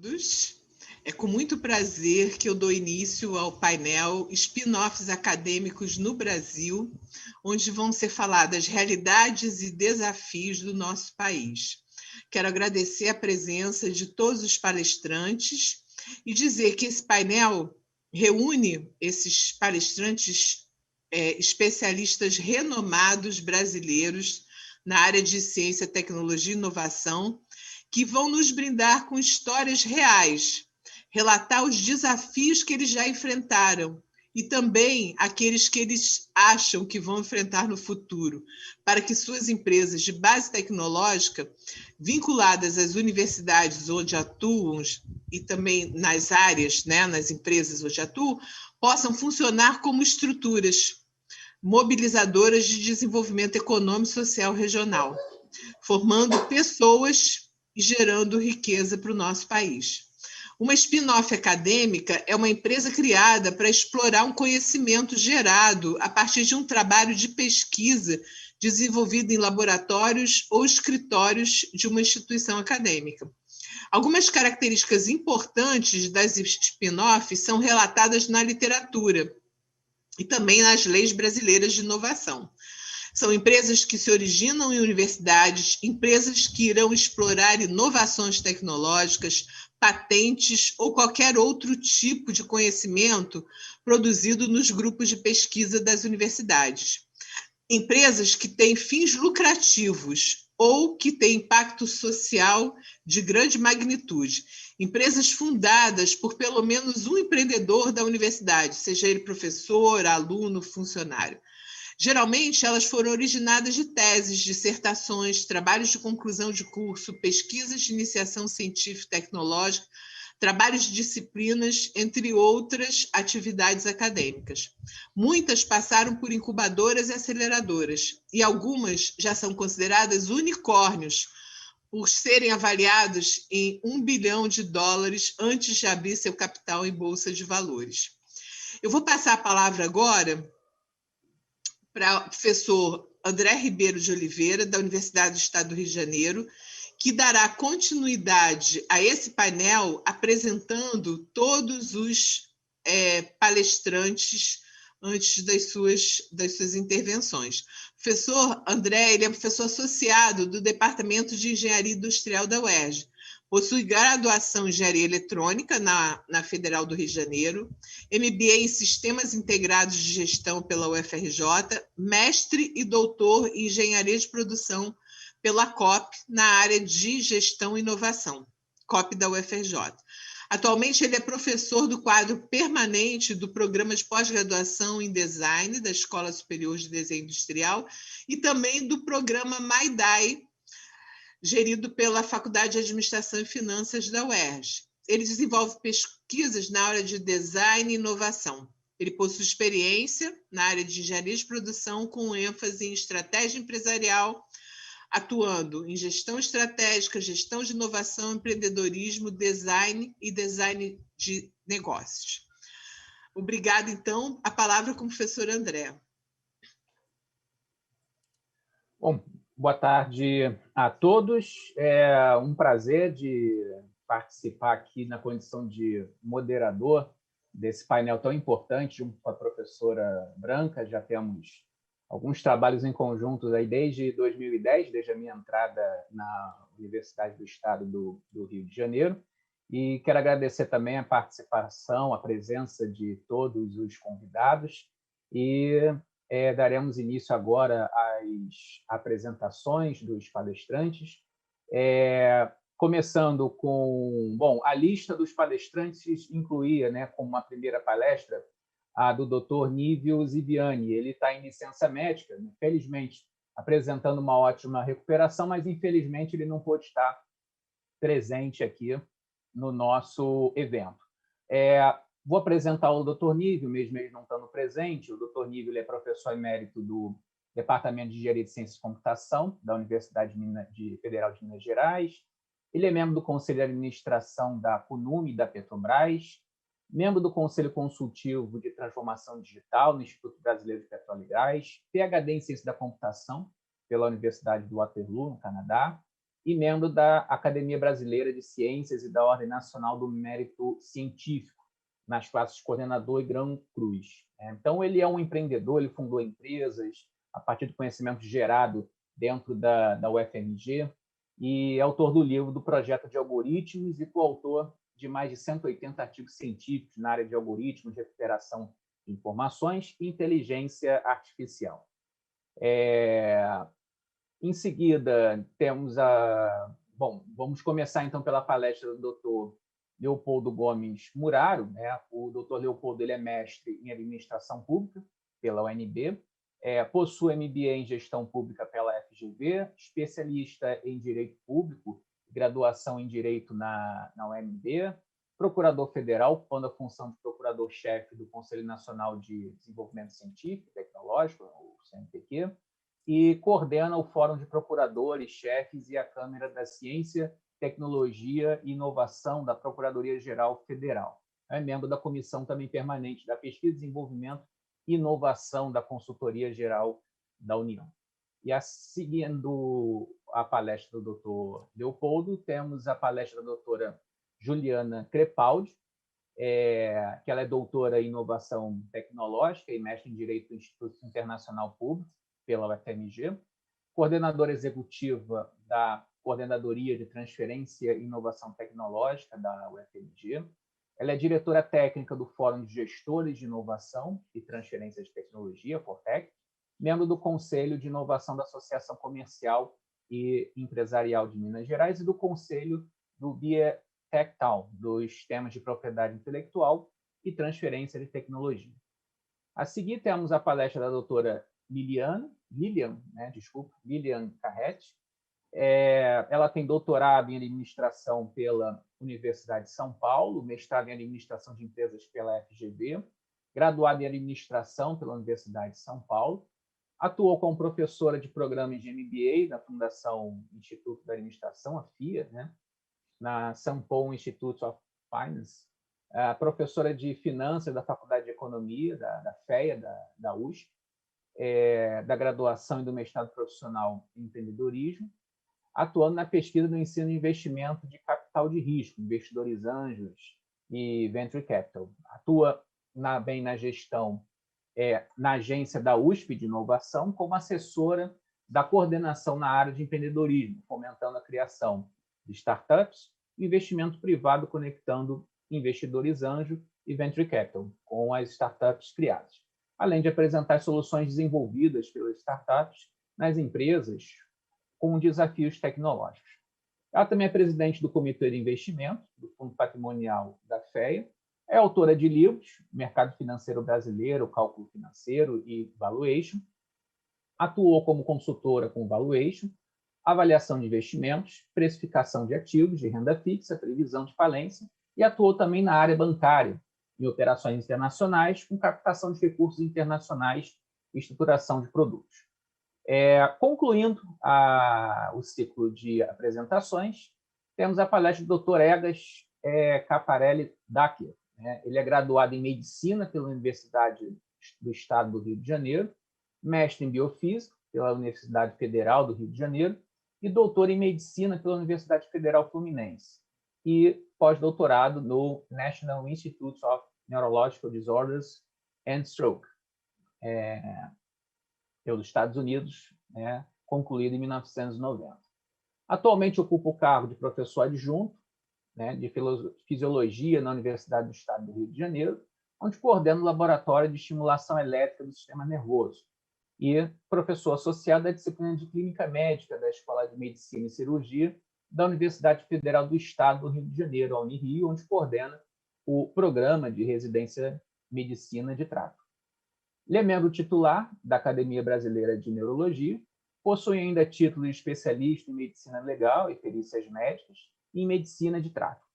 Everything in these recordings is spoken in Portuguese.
todos. É com muito prazer que eu dou início ao painel Spin-offs Acadêmicos no Brasil, onde vão ser faladas realidades e desafios do nosso país. Quero agradecer a presença de todos os palestrantes e dizer que esse painel reúne esses palestrantes especialistas renomados brasileiros na área de ciência, tecnologia e inovação, que vão nos brindar com histórias reais, relatar os desafios que eles já enfrentaram e também aqueles que eles acham que vão enfrentar no futuro, para que suas empresas de base tecnológica, vinculadas às universidades onde atuam e também nas áreas, nas empresas onde atuam, possam funcionar como estruturas mobilizadoras de desenvolvimento econômico e social regional, formando pessoas e gerando riqueza para o nosso país. Uma spin-off acadêmica é uma empresa criada para explorar um conhecimento gerado a partir de um trabalho de pesquisa desenvolvido em laboratórios ou escritórios de uma instituição acadêmica. Algumas características importantes das spin-offs são relatadas na literatura e também nas leis brasileiras de inovação. São empresas que se originam em universidades, empresas que irão explorar inovações tecnológicas, patentes ou qualquer outro tipo de conhecimento produzido nos grupos de pesquisa das universidades. Empresas que têm fins lucrativos ou que têm impacto social de grande magnitude. Empresas fundadas por pelo menos um empreendedor da universidade, seja ele professor, aluno, funcionário. Geralmente, elas foram originadas de teses, dissertações, trabalhos de conclusão de curso, pesquisas de iniciação científica e tecnológica, trabalhos de disciplinas, entre outras atividades acadêmicas. Muitas passaram por incubadoras e aceleradoras, e algumas já são consideradas unicórnios, por serem avaliados em US$ 1 bilhão antes de abrir seu capital em bolsa de valores. Eu vou passar a palavra agora para o professor André Ribeiro de Oliveira, da Universidade do Estado do Rio de Janeiro, que dará continuidade a esse painel apresentando todos os palestrantes antes das suas intervenções. O professor André ele é professor associado do Departamento de Engenharia Industrial da UERJ. Possui graduação em Engenharia Eletrônica na Federal do Rio de Janeiro, MBA em Sistemas Integrados de Gestão pela UFRJ, mestre e doutor em Engenharia de Produção pela COP, na área de Gestão e Inovação, COP da UFRJ. Atualmente, ele é professor do quadro permanente do Programa de Pós-Graduação em Design da Escola Superior de Desenho Industrial e também do Programa MAIDAI, gerido pela Faculdade de Administração e Finanças da UERJ. Ele desenvolve pesquisas na área de design e inovação. Ele possui experiência na área de engenharia de produção, com ênfase em estratégia empresarial, atuando em gestão estratégica, gestão de inovação, empreendedorismo, design e design de negócios. Obrigada, então. A palavra com o professor André. Bom, boa tarde a todos. É um prazer de participar aqui na condição de moderador desse painel tão importante, junto com a professora Branca. Já temos alguns trabalhos em conjunto aí desde 2010, desde a minha entrada na Universidade do Estado do Rio de Janeiro. E quero agradecer também a participação, a presença de todos os convidados. E daremos início agora às apresentações dos palestrantes, começando com... Bom, a lista dos palestrantes incluía, como uma primeira palestra, a do Dr. Nívio Ziviani. Ele está em licença médica, infelizmente, apresentando uma ótima recuperação, mas, infelizmente, ele não pôde estar presente aqui no nosso evento. Vou apresentar o Dr. Nívio, mesmo ele não estando presente. O Dr. Nívio ele é professor emérito do Departamento de Engenharia de Ciências e Computação da Universidade Federal de Minas Gerais. Ele é membro do Conselho de Administração da CUNUMI, da Petrobras, membro do Conselho Consultivo de Transformação Digital no Instituto Brasileiro de Petróleo e Gás, PhD em Ciência da Computação pela Universidade do Waterloo, no Canadá, e membro da Academia Brasileira de Ciências e da Ordem Nacional do Mérito Científico, nas classes coordenador e grão cruz. Então, ele é um empreendedor, ele fundou empresas a partir do conhecimento gerado dentro da UFMG e é autor do livro do Projeto de Algoritmos e coautor de mais de 180 artigos científicos na área de algoritmos, recuperação de informações e inteligência artificial. Em seguida, temos a... Bom, vamos começar, então, pela palestra do Dr. Leopoldo Gomes Muraro. O Dr. Leopoldo ele é mestre em Administração Pública pela UNB, possui MBA em Gestão Pública pela FGV, especialista em Direito Público, graduação em Direito na UNB, procurador federal, ocupando a função de procurador-chefe do Conselho Nacional de Desenvolvimento Científico e Tecnológico, o CNPq, e coordena o Fórum de Procuradores, Chefes e a Câmara da Ciência, Tecnologia e Inovação da Procuradoria-Geral Federal. É membro da Comissão também permanente da Pesquisa, Desenvolvimento e Inovação da Consultoria Geral da União. E, seguindo a palestra do Dr. Leopoldo, temos a palestra da doutora Juliana Crepaldi, que ela é doutora em Inovação Tecnológica e mestre em Direito do Instituto Internacional Público, pela UFMG, coordenadora executiva da Coordenadoria de Transferência e Inovação Tecnológica da UFMG. Ela é diretora técnica do Fórum de Gestores de Inovação e Transferência de Tecnologia, FORTEC, membro do Conselho de Inovação da Associação Comercial e Empresarial de Minas Gerais e do Conselho do BIETECTAL, dos temas de propriedade intelectual e transferência de tecnologia. A seguir, temos a palestra da doutora Lilian Carretti. Ela tem doutorado em administração pela Universidade de São Paulo, mestrado em administração de empresas pela FGV, graduada em administração pela Universidade de São Paulo, atuou como professora de programas de MBA da Fundação Instituto da Administração, a FIA, na Sampo Institute of Finance, professora de finanças da Faculdade de Economia, da FEA, da USP, da graduação e do mestrado profissional em empreendedorismo, atuando na pesquisa do ensino e investimento de capital de risco, investidores anjos e venture capital. Atua bem na gestão na agência da USP de inovação como assessora da coordenação na área de empreendedorismo, fomentando a criação de startups e investimento privado conectando investidores anjo e venture capital com as startups criadas, além de apresentar soluções desenvolvidas pelas startups nas empresas com desafios tecnológicos. Ela também é presidente do Comitê de Investimento do Fundo Patrimonial da FEA, é autora de livros Mercado Financeiro Brasileiro, Cálculo Financeiro e Valuation, atuou como consultora com Valuation, avaliação de investimentos, precificação de ativos de renda fixa, previsão de falência, e atuou também na área bancária, em operações internacionais, com captação de recursos internacionais e estruturação de produtos. Concluindo o ciclo de apresentações, temos a palestra do Dr. Egas Caparelli Dacher. Ele é graduado em Medicina pela Universidade do Estado do Rio de Janeiro, mestre em Biofísica pela Universidade Federal do Rio de Janeiro e doutor em Medicina pela Universidade Federal Fluminense e pós-doutorado no National Institute of Neurological Disorders and Stroke, pelos Estados Unidos, concluído em 1990. Atualmente ocupa o cargo de professor adjunto de Fisiologia na Universidade do Estado do Rio de Janeiro, onde coordena o Laboratório de Estimulação Elétrica do Sistema Nervoso, e professor associado da disciplina de Clínica Médica da Escola de Medicina e Cirurgia da Universidade Federal do Estado do Rio de Janeiro, a Unirio, onde coordena o Programa de Residência Medicina de Trato. Ele é membro titular da Academia Brasileira de Neurologia, possui ainda título de especialista em Medicina Legal e Perícias Médicas e em Medicina de Trato,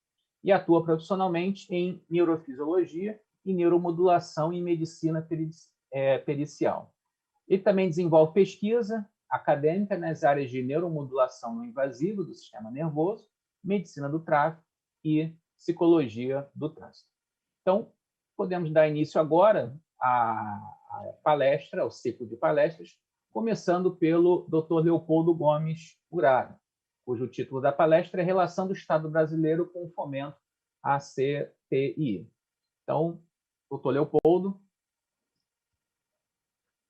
e atua profissionalmente em Neurofisiologia e Neuromodulação e Medicina Pericial. Ele também desenvolve pesquisa acadêmica nas áreas de neuromodulação não invasiva do sistema nervoso, medicina do tráfego e psicologia do trânsito. Então, podemos dar início agora à palestra, ao ciclo de palestras, começando pelo Dr. Leopoldo Gomes Muraro. cujo título da palestra é Relação do Estado Brasileiro com o Fomento à CTI. Então, doutor Leopoldo.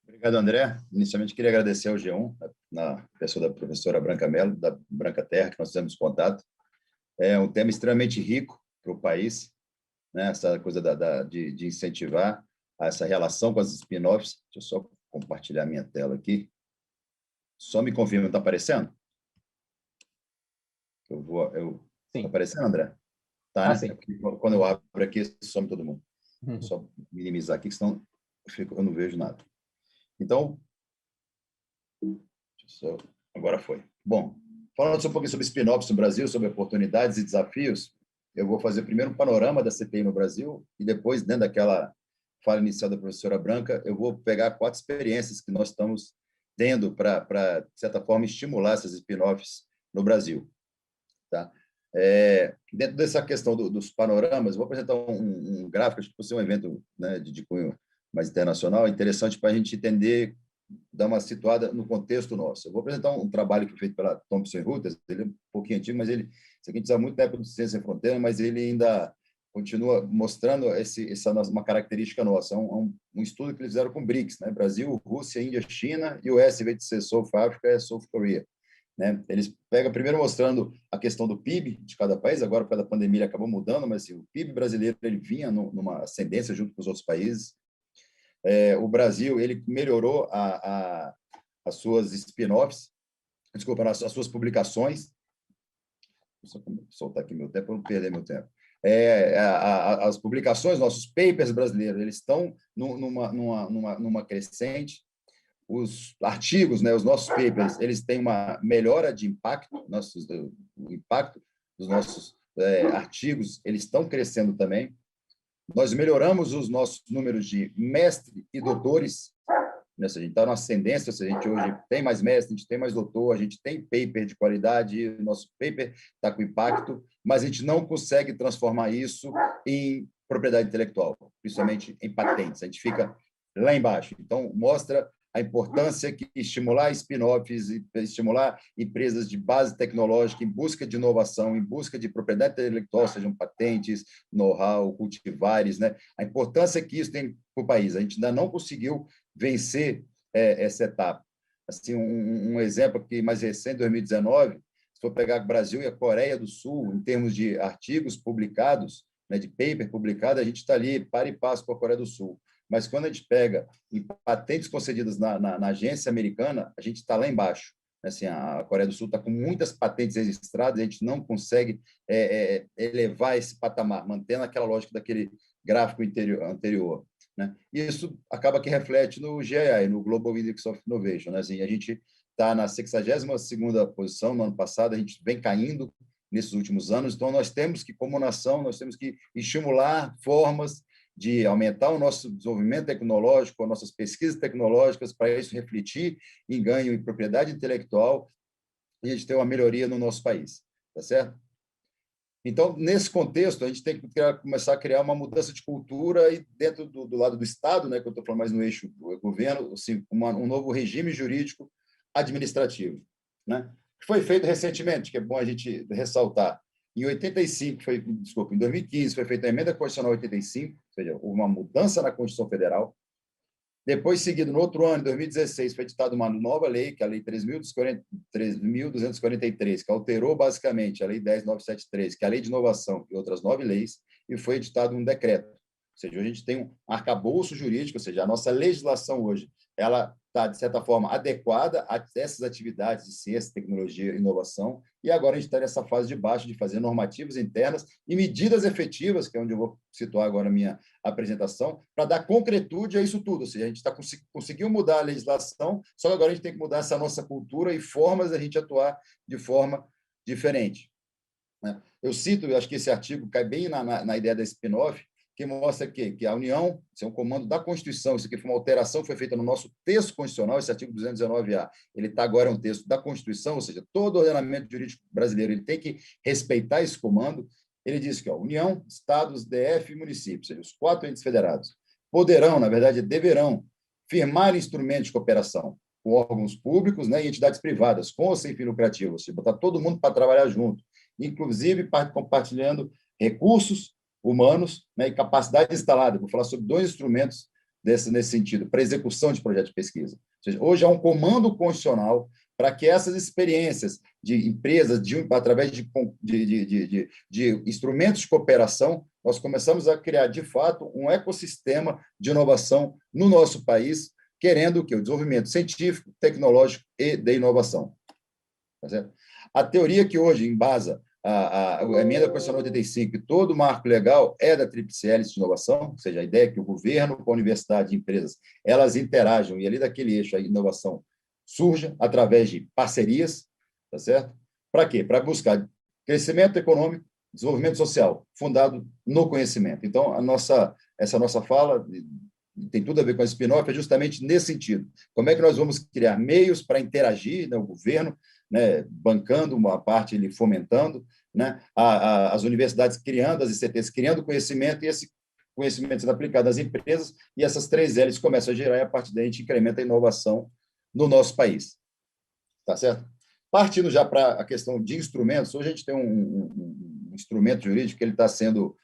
Obrigado, André. Inicialmente, queria agradecer ao G1, na pessoa da professora Branca Mello, da Branca Terra, que nós fizemos contato. É um tema extremamente rico para o país, né? Essa coisa de incentivar essa relação com as spin-offs. Deixa eu só compartilhar minha tela aqui. Só me confirma, está aparecendo? Está aparecendo, André? Tá, né? Sim. Quando eu abro aqui, some todo mundo. Vou só minimizar aqui, senão eu não vejo nada. Então, agora foi. Bom, falando um pouquinho sobre spin-offs no Brasil, sobre oportunidades e desafios, eu vou fazer primeiro um panorama da CTI no Brasil e depois, dentro daquela fala inicial da professora Branca, eu vou pegar 4 experiências que nós estamos tendo para, de certa forma, estimular essas spin-offs no Brasil. Tá? Dentro dessa questão dos panoramas, eu vou apresentar um gráfico, acho que vai ser um evento, né, de cunho mais internacional, interessante para a gente entender, dar uma situada no contexto nosso. Eu vou apresentar um trabalho que foi feito pela Thomson Reuters, ele é um pouquinho antigo, mas isso aqui a gente usa muito na época do Ciência Sem Fronteira, mas ele ainda continua mostrando uma característica nossa. É um estudo que eles fizeram com BRICS, né? Brasil, Rússia, Índia, China, e o S, em vez de ser South Africa, é South Korea. Né? Eles pegam primeiro mostrando a questão do PIB de cada país, agora por causa da pandemia ele acabou mudando, mas assim, o PIB brasileiro ele vinha numa ascendência junto com os outros países. O Brasil ele melhorou as suas spin-offs, desculpa, as suas publicações. Vou soltar aqui meu tempo para não perder meu tempo. As publicações, nossos papers brasileiros, eles estão numa crescente. Os artigos, né, os nossos papers, eles têm uma melhora de impacto, o impacto dos nossos artigos, eles estão crescendo também. Nós melhoramos os nossos números de mestre e doutores, né? A gente está na ascendência, a gente hoje tem mais mestre, a gente tem mais doutor, a gente tem paper de qualidade, o nosso paper está com impacto, mas a gente não consegue transformar isso em propriedade intelectual, principalmente em patentes. A gente fica lá embaixo. Então, mostra a importância que estimular spin-offs, estimular empresas de base tecnológica em busca de inovação, em busca de propriedade intelectual, sejam patentes, know-how, cultivares, né? A importância que isso tem para o país. A gente ainda não conseguiu vencer essa etapa. Assim, um exemplo aqui mais recente, 2019, se for pegar o Brasil e a Coreia do Sul, em termos de artigos publicados, né, de paper publicado, a gente está ali para e passo com a Coreia do Sul. Mas quando a gente pega em patentes concedidas na agência americana, a gente está lá embaixo. Assim, a Coreia do Sul está com muitas patentes registradas, a gente não consegue elevar esse patamar, mantendo aquela lógica daquele gráfico anterior. Né? E isso acaba que reflete no GII, no Global Index of Innovation. Né? Assim, a gente está na 62ª posição no ano passado, a gente vem caindo nesses últimos anos, então nós temos que, como nação, nós temos que estimular formas de aumentar o nosso desenvolvimento tecnológico, as nossas pesquisas tecnológicas, para isso refletir em ganho em propriedade intelectual e a gente ter uma melhoria no nosso país, tá certo? Então, nesse contexto, a gente tem que começar a criar uma mudança de cultura e dentro do lado do Estado, né, que eu estou falando mais no eixo do governo, assim, um novo regime jurídico administrativo, né? Que foi feito recentemente, que é bom a gente ressaltar. Em 2015 foi feita a emenda constitucional 85, ou seja, houve uma mudança na Constituição Federal. Depois, seguido, no outro ano, em 2016, foi editada uma nova lei, que é a Lei 3.243, que alterou basicamente a Lei 10.973, que é a Lei de Inovação e outras 9 leis, e foi editado um decreto. Ou seja, a gente tem um arcabouço jurídico, ou seja, a nossa legislação hoje ela está, de certa forma, adequada a essas atividades de ciência, tecnologia e inovação, e agora a gente está nessa fase de baixo de fazer normativas internas e medidas efetivas, que é onde eu vou situar agora a minha apresentação, para dar concretude a isso tudo. Ou seja, a gente conseguiu mudar a legislação, só que agora a gente tem que mudar essa nossa cultura e formas da gente atuar de forma diferente. Eu cito, eu acho que esse artigo cai bem na ideia da spin-off, que mostra que a União, isso é um comando da Constituição, isso aqui foi uma alteração que foi feita no nosso texto constitucional, esse artigo 219A, ele está agora um texto da Constituição, ou seja, todo o ordenamento jurídico brasileiro ele tem que respeitar esse comando. Ele diz que União, Estados, DF e municípios, ou seja, os 4 entes federados, poderão, na verdade, deverão firmar instrumentos de cooperação, com órgãos públicos, né, e entidades privadas, com ou sem fim lucrativo, ou seja, botar todo mundo para trabalhar junto, inclusive compartilhando recursos humanos, né, e capacidade instalada. Vou falar sobre 2 instrumentos nesse sentido, para execução de projetos de pesquisa. Ou seja, hoje há um comando constitucional para que essas experiências de empresas, através de instrumentos de cooperação, nós começamos a criar, de fato, um ecossistema de inovação no nosso país, querendo o quê? O desenvolvimento científico, tecnológico e de inovação. Tá certo? A teoria que hoje embasa a emenda constitucional 85 e todo o marco legal é da tríplice hélice de inovação, ou seja, a ideia é que o governo, com a universidade e empresas, elas interajam, e ali daquele eixo a inovação surja através de parcerias, tá certo? Para quê? Para buscar crescimento econômico, desenvolvimento social, fundado no conhecimento. Então, essa nossa fala tem tudo a ver com a spin-off, é justamente nesse sentido. Como é que nós vamos criar meios para interagir, né, o governo, né, bancando uma parte, ele fomentando, né, as universidades criando, as ICTs criando conhecimento, e esse conhecimento sendo aplicado às empresas, e essas 3 L's começam a gerar, e a partir daí a gente incrementa a inovação no nosso país. Tá certo? Partindo já para a questão de instrumentos, hoje a gente tem um instrumento jurídico que ele está sendo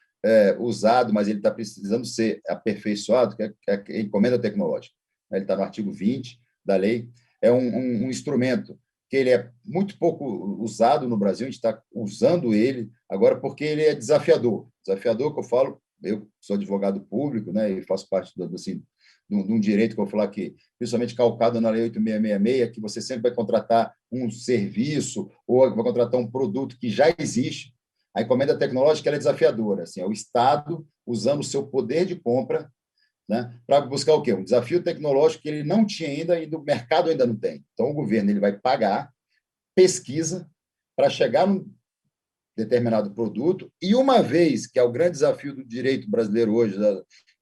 usado, mas ele está precisando ser aperfeiçoado, que é a encomenda tecnológica. Ele está no artigo 20 da lei. É um instrumento que ele é muito pouco usado no Brasil, a gente está usando ele agora porque ele é desafiador. Desafiador que eu falo, eu sou advogado público, né, e faço parte de um direito que eu vou falar aqui, principalmente calcado na Lei 8666, que você sempre vai contratar um serviço ou vai contratar um produto que já existe. A encomenda tecnológica ela é desafiadora, assim, é o Estado usando o seu poder de compra, né, para buscar o quê? Um desafio tecnológico que ele não tinha ainda e do mercado ainda não tem. Então, o governo ele vai pagar pesquisa para chegar num determinado produto, e uma vez, que é o grande desafio do direito brasileiro hoje,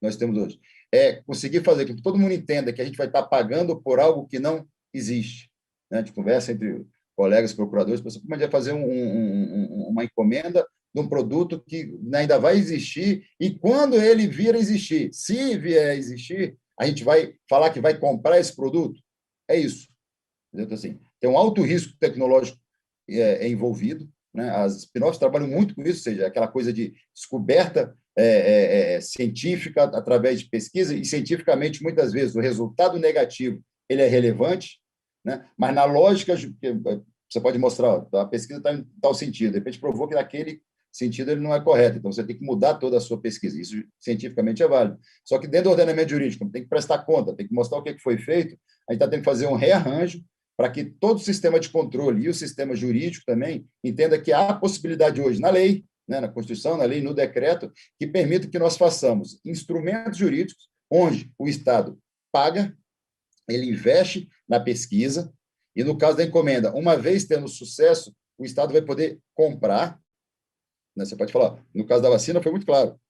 nós temos hoje, é conseguir fazer com que todo mundo entenda que a gente vai estar pagando por algo que não existe. Né? A gente conversa entre colegas procuradores, como a gente vai fazer uma encomenda de um produto que ainda vai existir, e quando ele vir a existir, se vier a existir, a gente vai falar que vai comprar esse produto? É isso. Então, assim, tem um alto risco tecnológico envolvido, né? As spin-offs trabalham muito com isso, ou seja, aquela coisa de descoberta científica através de pesquisa, e cientificamente, muitas vezes, o resultado negativo ele é relevante, né? Mas na lógica, você pode mostrar, ó, a pesquisa está em tal sentido, de repente provou que naquele sentido ele não é correto, então você tem que mudar toda a sua pesquisa, isso cientificamente é válido. Só que dentro do ordenamento jurídico, tem que prestar conta, tem que mostrar o que foi feito, a gente está tendo que fazer um rearranjo para que todo o sistema de controle e o sistema jurídico também entenda que há a possibilidade hoje na lei, né, na Constituição, na lei, no decreto, que permita que nós façamos instrumentos jurídicos onde o Estado paga, ele investe na pesquisa, e no caso da encomenda, uma vez tendo sucesso, o Estado vai poder comprar, né, você pode falar, no caso da vacina foi muito claro,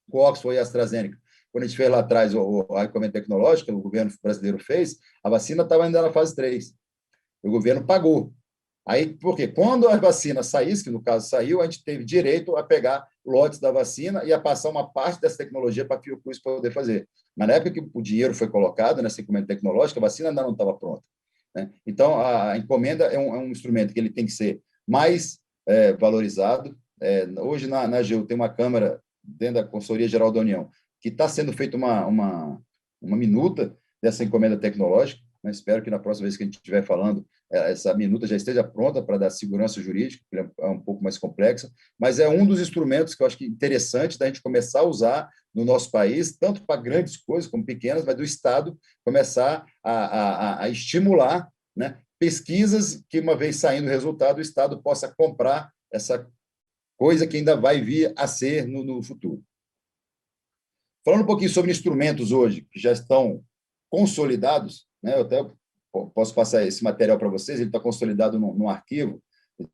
o Oxford e a AstraZeneca, quando a gente fez lá atrás a encomenda tecnológica, o governo brasileiro fez, a vacina estava ainda na fase 3. O governo pagou. Aí, por quê? Quando a vacina saísse, que no caso saiu, a gente teve direito a pegar lotes da vacina e a passar uma parte dessa tecnologia para a Fiocruz poder fazer. Mas na época que o dinheiro foi colocado nessa encomenda tecnológica, a vacina ainda não estava pronta. Né? Então, a encomenda é um instrumento que ele tem que ser mais valorizado. Hoje, na AGU, tem uma Câmara, dentro da Consultoria Geral da União, que está sendo feita uma minuta dessa encomenda tecnológica. Né? Espero que na próxima vez que a gente estiver falando, essa minuta já esteja pronta para dar segurança jurídica, que é um pouco mais complexa, mas é um dos instrumentos que eu acho que é interessante da gente começar a usar no nosso país, tanto para grandes coisas como pequenas, mas do Estado começar a estimular, né, pesquisas que, uma vez saindo o resultado, o Estado possa comprar essa coisa que ainda vai vir a ser no futuro. Falando um pouquinho sobre instrumentos hoje, que já estão consolidados, né, eu até posso passar esse material para vocês, ele está consolidado num arquivo.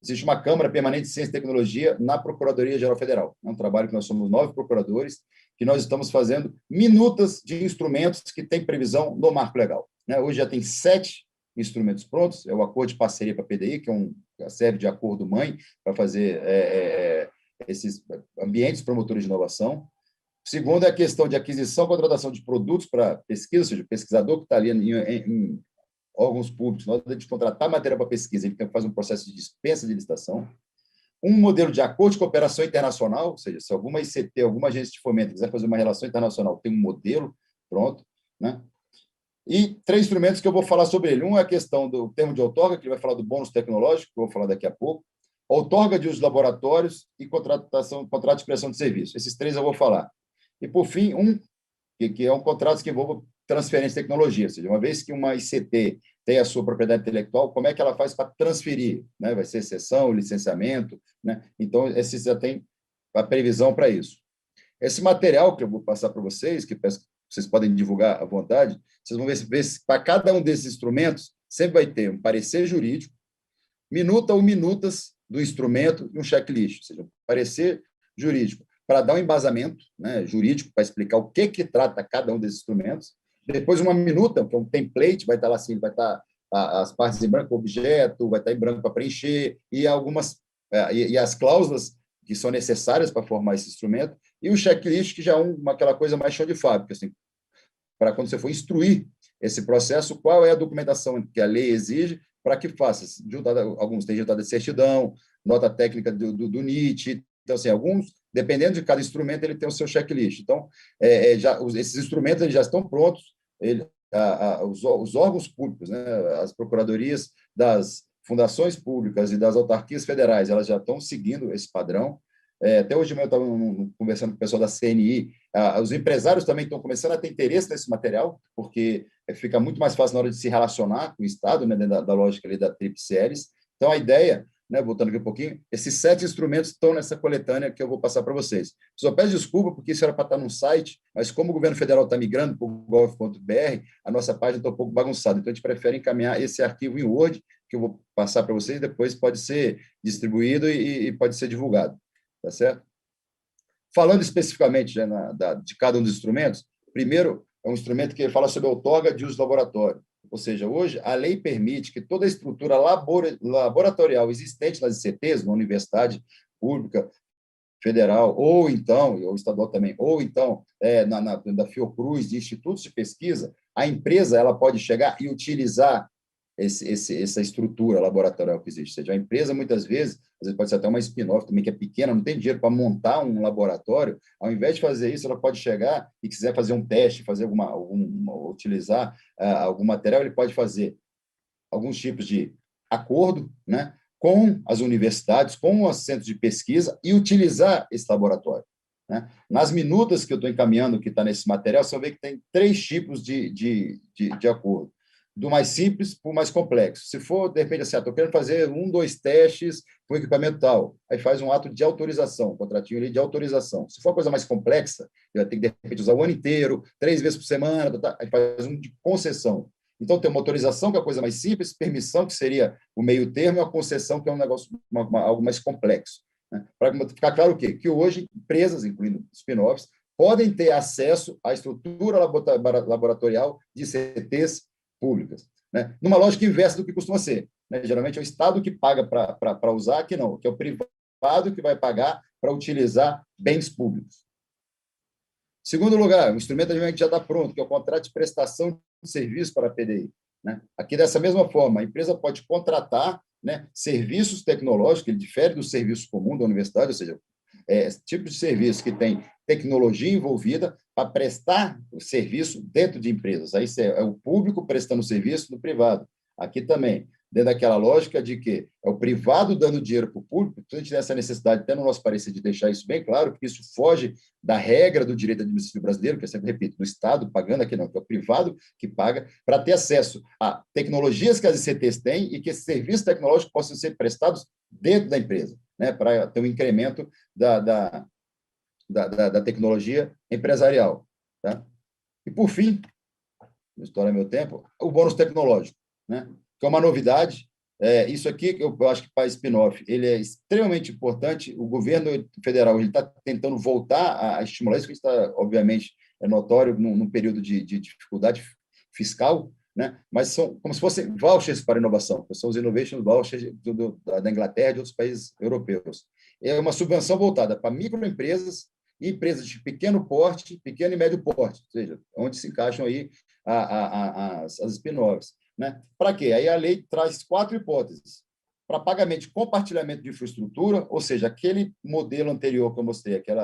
Existe uma Câmara Permanente de Ciência e Tecnologia na Procuradoria-Geral Federal. É um trabalho que nós somos 9 procuradores, que nós estamos fazendo minutas de instrumentos que têm previsão no marco legal. Né? Hoje já tem 7 instrumentos prontos, é o acordo de parceria para a PDI, que serve de acordo-mãe para fazer esses ambientes promotores de inovação. O segundo é a questão de aquisição e contratação de produtos para pesquisa, ou seja, o pesquisador que está ali órgãos públicos, na hora de contratar matéria para pesquisa, ele tem que fazer um processo de dispensa de licitação. Um modelo de acordo de cooperação internacional, ou seja, se alguma ICT, alguma agência de fomento quiser fazer uma relação internacional, tem um modelo pronto, né? E 3 instrumentos que eu vou falar sobre ele. Um é a questão do termo de outorga, que ele vai falar do bônus tecnológico, que eu vou falar daqui a pouco, outorga de uso de laboratórios e contrato de prestação de serviço. Esses 3 eu vou falar. E, por fim, que é um contrato que envolve transferência de tecnologia, ou seja, uma vez que uma ICT tem a sua propriedade intelectual, como é que ela faz para transferir? Né? Vai ser cessão, licenciamento, né? Então, esse já tem a previsão para isso. Esse material que eu vou passar para vocês, que vocês podem divulgar à vontade, vocês vão ver para cada um desses instrumentos, sempre vai ter um parecer jurídico, minuta ou minutas do instrumento e um checklist, ou seja, um parecer jurídico, para dar um embasamento, né, jurídico, para explicar o que trata cada um desses instrumentos. Depois, uma minuta, que é um template, vai estar lá assim, vai estar as partes em branco, objeto, vai estar em branco para preencher, e e as cláusulas que são necessárias para formar esse instrumento, e o checklist, que já é aquela coisa mais chão de fábrica, assim, para quando você for instruir esse processo, qual é a documentação que a lei exige para que faça. Alguns têm juntada de certidão, nota técnica do NIT. Então, assim, alguns, dependendo de cada instrumento, ele tem o seu checklist. Então, esses instrumentos eles já estão prontos, os órgãos públicos, né, as procuradorias das fundações públicas e das autarquias federais, elas já estão seguindo esse padrão. Até hoje eu estava conversando com o pessoal da CNI, os empresários também estão começando a ter interesse nesse material, porque fica muito mais fácil na hora de se relacionar com o Estado, né, dentro da lógica ali da Tríplice Hélice. Então, a ideia, né, voltando aqui um pouquinho, esses 7 instrumentos estão nessa coletânea que eu vou passar para vocês. Só peço desculpa, porque isso era para estar num site, mas como o governo federal está migrando para o gov.br, a nossa página está um pouco bagunçada, então a gente prefere encaminhar esse arquivo em Word, que eu vou passar para vocês, depois pode ser distribuído e pode ser divulgado. Tá certo? Falando especificamente de cada um dos instrumentos, primeiro é um instrumento que fala sobre a outorga de uso do laboratório. Ou seja, hoje a lei permite que toda a estrutura laboratorial existente nas ICTs, na universidade pública, federal, ou estadual também, ou então da Fiocruz, de institutos de pesquisa, a empresa ela pode chegar e utilizar essa estrutura laboratorial que existe. Ou seja, a empresa, muitas vezes pode ser até uma spin-off também, que é pequena, não tem dinheiro para montar um laboratório, ao invés de fazer isso, ela pode chegar e quiser fazer um teste, fazer utilizar algum material, ele pode fazer alguns tipos de acordo, né, com as universidades, com os centros de pesquisa e utilizar esse laboratório. Né? Nas minutas que eu estou encaminhando, que está nesse material, você vai ver que tem 3 tipos de acordo. Do mais simples para o mais complexo. Se for, de repente, assim, estou querendo fazer 1, 2 testes com equipamento tal, aí faz um ato de autorização, um contratinho ali de autorização. Se for uma coisa mais complexa, vai ter que, de repente, usar o ano inteiro, 3 vezes por semana, aí faz um de concessão. Então, tem uma autorização, que é a coisa mais simples, permissão, que seria o meio termo, e a concessão, que é um negócio, algo mais complexo. Né? Para ficar claro o quê? Que hoje, empresas, incluindo spin-offs, podem ter acesso à estrutura laboratorial de CTs públicas, né? Numa lógica inversa do que costuma ser. Né? Geralmente é o Estado que paga para usar, que não, que é o privado que vai pagar para utilizar bens públicos. Segundo lugar, o instrumento já está pronto, que é o contrato de prestação de serviço para a PDI. Né? Aqui, dessa mesma forma, a empresa pode contratar, né, serviços tecnológicos, ele difere do serviço comum da universidade, ou seja, esse tipo de serviço que tem tecnologia envolvida para prestar o serviço dentro de empresas. Aí é o público prestando serviço no privado. Aqui também, dentro daquela lógica de que é o privado dando dinheiro para o público, a gente tem essa necessidade, até no nosso parecer, de deixar isso bem claro, porque isso foge da regra do direito administrativo brasileiro, que eu sempre repito, do Estado pagando aqui não, que é o privado que paga, para ter acesso a tecnologias que as ICTs têm e que esses serviços tecnológicos possam ser prestados dentro da empresa, né, para ter um incremento da tecnologia empresarial. Tá? E, por fim, não estoura meu tempo, o bônus tecnológico, né? Que é uma novidade. Isso aqui, eu acho que para spin-off, ele é extremamente importante. O governo federal está tentando voltar a estimular isso, que está, obviamente, é notório num período de dificuldade fiscal, né? Mas são como se fossem vouchers para inovação, são os innovation vouchers da Inglaterra e de outros países europeus. É uma subvenção voltada para microempresas e empresas de pequeno porte, pequeno e médio porte, ou seja, onde se encaixam aí as spin-offs. né? Para quê? Aí a lei traz 4 hipóteses. Para pagamento de compartilhamento de infraestrutura, ou seja, aquele modelo anterior que eu mostrei, aquele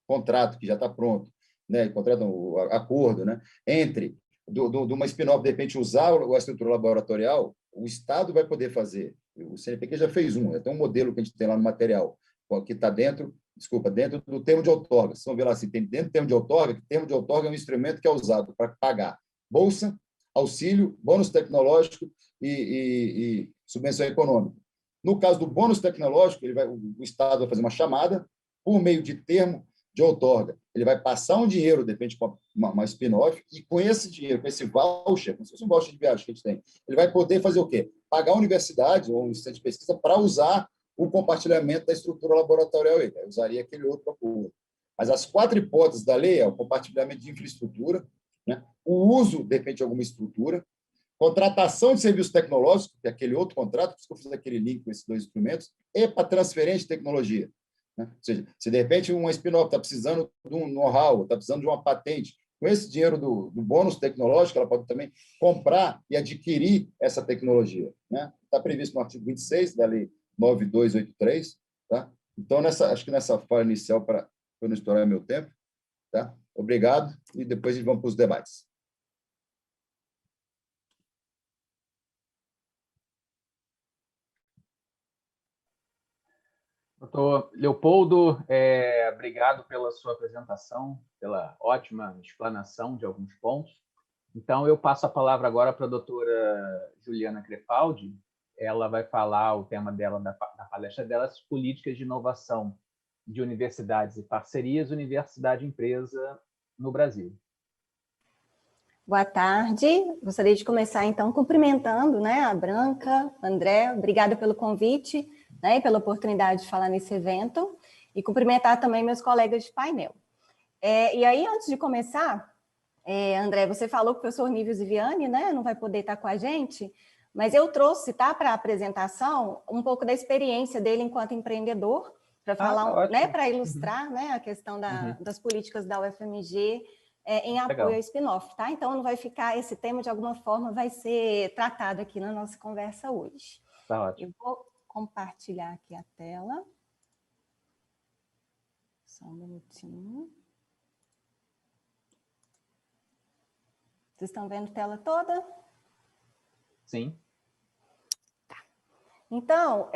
contrato que já está pronto, né? Contrato, o acordo, né? Entre de uma spin-off, de repente, usar a estrutura laboratorial, o Estado vai poder fazer. O CNPq já fez tem um modelo que a gente tem lá no material, que está dentro do termo de outorga. Vocês vão ver lá assim, tem dentro do termo de outorga, que termo de outorga é um instrumento que é usado para pagar bolsa, auxílio, bônus tecnológico e subvenção econômica. No caso do bônus tecnológico, o Estado vai fazer uma chamada por meio de termo de outorga. Ele vai passar um dinheiro, de repente, para uma spin-off, e com esse dinheiro, com esse voucher, como se fosse um voucher de viagem que a gente tem, ele vai poder fazer o quê? Pagar a universidade ou um centro de pesquisa para usar o compartilhamento da estrutura laboratorial. Ele usaria aquele outro acordo. Mas as 4 hipóteses da lei é o compartilhamento de infraestrutura, né? O uso, de repente, de alguma estrutura, contratação de serviços tecnológicos, que é aquele outro contrato, por isso que eu fiz aquele link com esses 2 instrumentos, e para transferência de tecnologia. Né? Ou seja, se de repente uma spin-off está precisando de um know-how, está precisando de uma patente, com esse dinheiro do bônus tecnológico, ela pode também comprar e adquirir essa tecnologia. Né? Está previsto no artigo 26 da Lei 9283. Tá? Então, acho que nessa fala inicial, para eu não estourar meu tempo, tá? Obrigado, e depois vamos para os debates. Doutor Leopoldo, obrigado pela sua apresentação, pela ótima explanação de alguns pontos. Então, eu passo a palavra agora para a doutora Juliana Crepaldi. Ela vai falar o tema dela, da palestra dela, as políticas de inovação de universidades e parcerias universidade-empresa no Brasil. Boa tarde. Gostaria de começar, então, cumprimentando, né, a Branca, o André. Obrigada pelo convite, né, e pela oportunidade de falar nesse evento. E cumprimentar também meus colegas de painel. E aí, antes de começar, André, você falou que o professor Nível Ziviani, né, não vai poder estar com a gente, mas eu trouxe, tá, para a apresentação um pouco da experiência dele enquanto empreendedor, para falar, né, para ilustrar, né, a questão das políticas da UFMG em apoio ao spin-off, tá? Então, não vai ficar, esse tema, de alguma forma, vai ser tratado aqui na nossa conversa hoje. Tá ótimo. Eu vou compartilhar aqui a tela. Só um minutinho. Vocês estão vendo a tela toda? Sim. Tá. Então,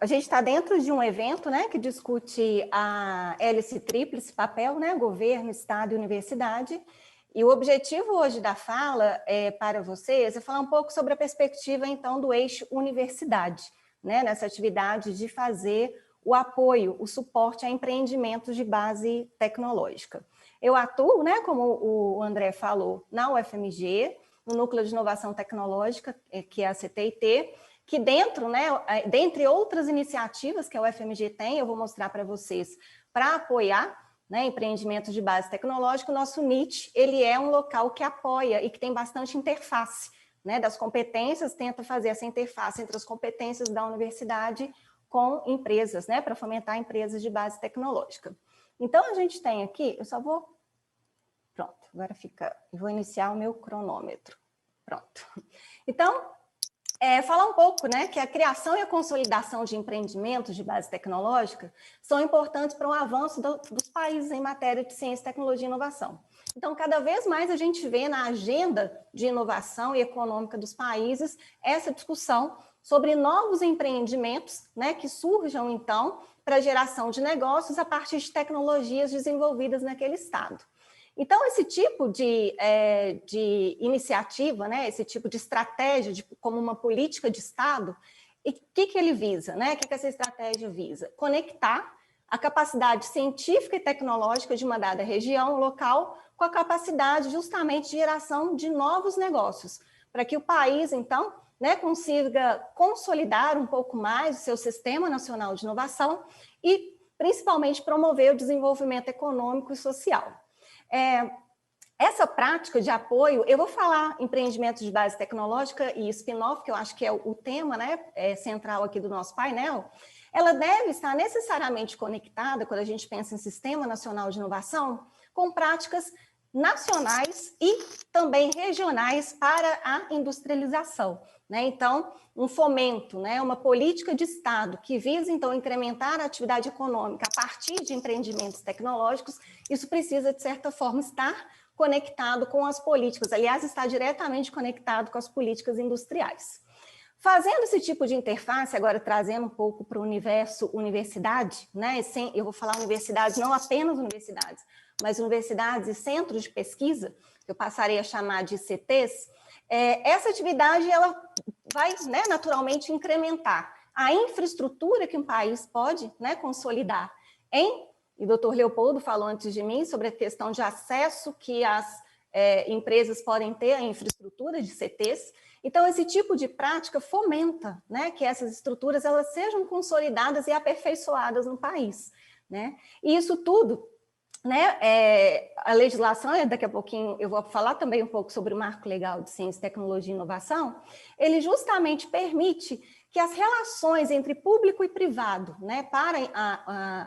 a gente está dentro de um evento, né, que discute a hélice tríplice, papel, né, governo, Estado e universidade. E o objetivo hoje da fala para vocês é falar um pouco sobre a perspectiva, então, do eixo universidade, né, nessa atividade de fazer o apoio, o suporte a empreendimentos de base tecnológica. Eu atuo, né, como o André falou, na UFMG, no Núcleo de Inovação Tecnológica, que é a CTIT, que dentro, né, dentre outras iniciativas que a UFMG tem, eu vou mostrar para vocês, para apoiar, né, empreendimentos de base tecnológica, o nosso NIT, ele é um local que apoia e que tem bastante interface, né, das competências, tenta fazer essa interface entre as competências da universidade com empresas, né, para fomentar empresas de base tecnológica. Então, a gente tem aqui, eu só vou... Pronto, agora fica... Eu vou iniciar o meu cronômetro. Pronto. Então, falar um pouco, né, que a criação e a consolidação de empreendimentos de base tecnológica são importantes para o avanço dos países em matéria de ciência, tecnologia e inovação. Então, cada vez mais a gente vê na agenda de inovação e econômica dos países essa discussão sobre novos empreendimentos, né, que surjam, então, para a geração de negócios a partir de tecnologias desenvolvidas naquele estado. Então, esse tipo de iniciativa, né, esse tipo de estratégia, como uma política de Estado, o que ele visa? Né? O que essa estratégia visa? Conectar a capacidade científica e tecnológica de uma dada região, local, com a capacidade justamente de geração de novos negócios, para que o país, então, né, consiga consolidar um pouco mais o seu Sistema Nacional de Inovação e, principalmente, promover o desenvolvimento econômico e social. Essa prática de apoio, eu vou falar empreendimentos de base tecnológica e spin-off, que eu acho que é o tema, né, central aqui do nosso painel, ela deve estar necessariamente conectada, quando a gente pensa em Sistema Nacional de Inovação, com práticas nacionais e também regionais para a industrialização, né? Então, um fomento, né? Uma política de Estado que visa, então, incrementar a atividade econômica a partir de empreendimentos tecnológicos, isso precisa, de certa forma, estar conectado com as políticas, aliás, está diretamente conectado com as políticas industriais. Fazendo esse tipo de interface, agora trazendo um pouco para o universo universidade, né? Eu vou falar universidades, não apenas universidades, mas universidades e centros de pesquisa, que eu passarei a chamar de ICTs, essa atividade ela vai, né, naturalmente incrementar a infraestrutura que um país pode, né, consolidar e o doutor Leopoldo falou antes de mim sobre a questão de acesso que as empresas podem ter à infraestrutura de CTs. Então, esse tipo de prática fomenta, né, que essas estruturas elas sejam consolidadas e aperfeiçoadas no país, né? E isso tudo, né, a legislação, daqui a pouquinho eu vou falar também um pouco sobre o Marco Legal de Ciência, Tecnologia e Inovação, ele justamente permite que as relações entre público e privado, né, para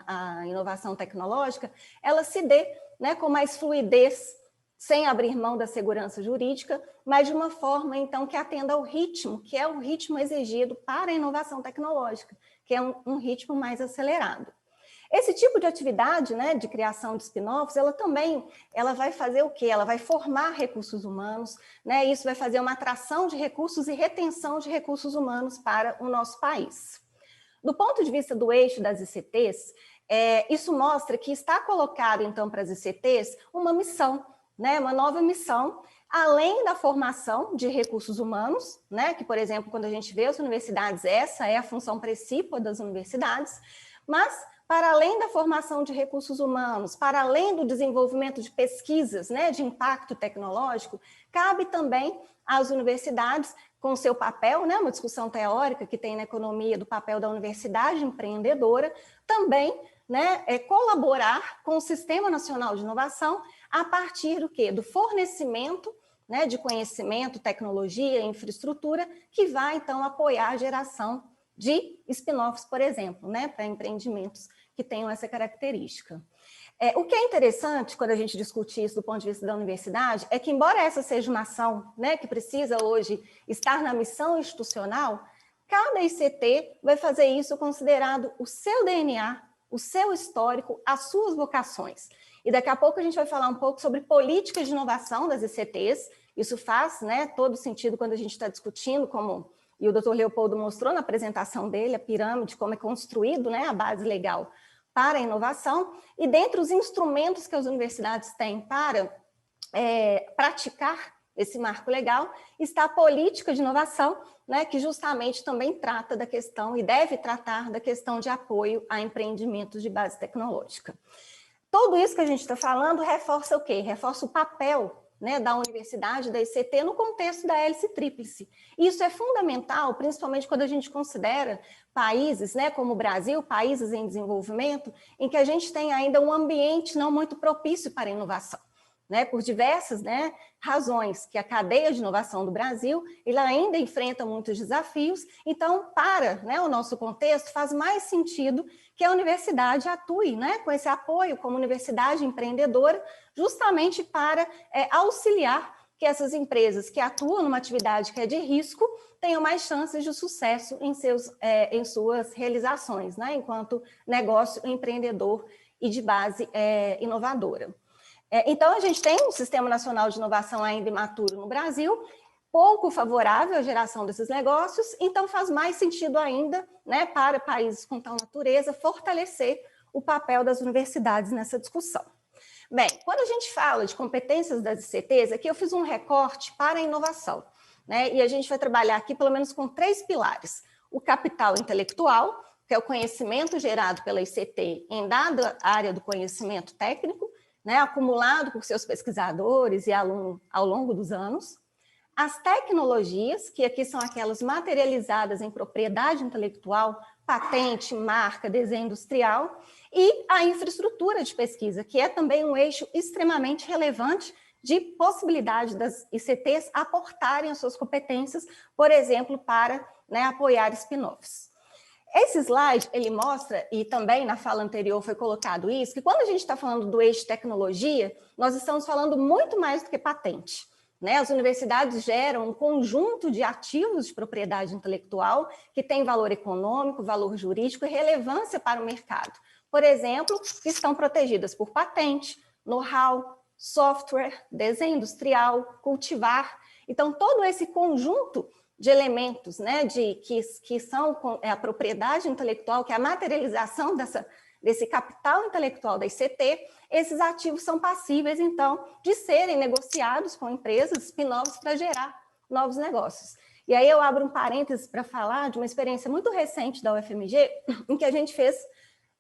a inovação tecnológica, ela se dê, né, com mais fluidez, sem abrir mão da segurança jurídica, mas de uma forma, então, que atenda ao ritmo, que é o ritmo exigido para a inovação tecnológica, que é um ritmo mais acelerado. Esse tipo de atividade, né, de criação de spin-offs, ela vai fazer o quê? Ela vai formar recursos humanos, né? Isso vai fazer uma atração de recursos e retenção de recursos humanos para o nosso país. Do ponto de vista do eixo das ICTs, isso mostra que está colocado, então, para as ICTs uma missão, né, uma nova missão, além da formação de recursos humanos, né, que, por exemplo, quando a gente vê as universidades, essa é a função principal das universidades, mas para além da formação de recursos humanos, para além do desenvolvimento de pesquisas, né, de impacto tecnológico, cabe também às universidades, com o seu papel, né, uma discussão teórica que tem na economia do papel da universidade empreendedora, também, né, colaborar com o Sistema Nacional de Inovação a partir do quê? Do fornecimento, né, de conhecimento, tecnologia, infraestrutura, que vai, então, apoiar a geração de spin-offs, por exemplo, né, para empreendimentos que tenham essa característica. O que é interessante, quando a gente discute isso do ponto de vista da universidade, é que, embora essa seja uma ação, né, que precisa hoje estar na missão institucional, cada ICT vai fazer isso considerado o seu DNA, o seu histórico, as suas vocações. E daqui a pouco a gente vai falar um pouco sobre políticas de inovação das ICTs. Isso faz, né, todo sentido quando a gente está discutindo e o doutor Leopoldo mostrou na apresentação dele, a pirâmide, como é construído, né, a base legal para a inovação, e dentre os instrumentos que as universidades têm para praticar esse marco legal, está a política de inovação, né, que justamente também trata da questão, e deve tratar da questão de apoio a empreendimentos de base tecnológica. Tudo isso que a gente está falando reforça o quê? Reforça o papel, né, da universidade, da ICT, no contexto da hélice tríplice. Isso é fundamental, principalmente quando a gente considera países, né, como o Brasil, países em desenvolvimento, em que a gente tem ainda um ambiente não muito propício para a inovação, né, por diversas, né, razões, que a cadeia de inovação do Brasil ela ainda enfrenta muitos desafios. Então, para, né, o nosso contexto, faz mais sentido que a universidade atue, né, com esse apoio como universidade empreendedora, justamente para auxiliar que essas empresas que atuam numa atividade que é de risco tenham mais chances de sucesso em suas realizações, né, enquanto negócio empreendedor e de base inovadora. Então, a gente tem um Sistema Nacional de Inovação ainda imaturo no Brasil, pouco favorável à geração desses negócios, então faz mais sentido ainda, né, para países com tal natureza, fortalecer o papel das universidades nessa discussão. Bem, quando a gente fala de competências das ICTs, aqui eu fiz um recorte para a inovação, né, e a gente vai trabalhar aqui pelo menos com 3 pilares. O capital intelectual, que é o conhecimento gerado pela ICT em dada área do conhecimento técnico, né, acumulado por seus pesquisadores e alunos ao longo dos anos. As tecnologias, que aqui são aquelas materializadas em propriedade intelectual, patente, marca, desenho industrial, e a infraestrutura de pesquisa, que é também um eixo extremamente relevante de possibilidade das ICTs aportarem as suas competências, por exemplo, para, né, apoiar spin-offs. Esse slide, ele mostra, e também na fala anterior foi colocado isso, que quando a gente está falando do eixo tecnologia, nós estamos falando muito mais do que patente, né? As universidades geram um conjunto de ativos de propriedade intelectual que tem valor econômico, valor jurídico e relevância para o mercado. Por exemplo, que estão protegidas por patente, know-how, software, desenho industrial, cultivar. Então, todo esse conjunto de elementos, né, que são a propriedade intelectual, que é a materialização desse capital intelectual da ICT, esses ativos são passíveis, então, de serem negociados com empresas spin-offs para gerar novos negócios. E aí eu abro um parênteses para falar de uma experiência muito recente da UFMG, em que a gente fez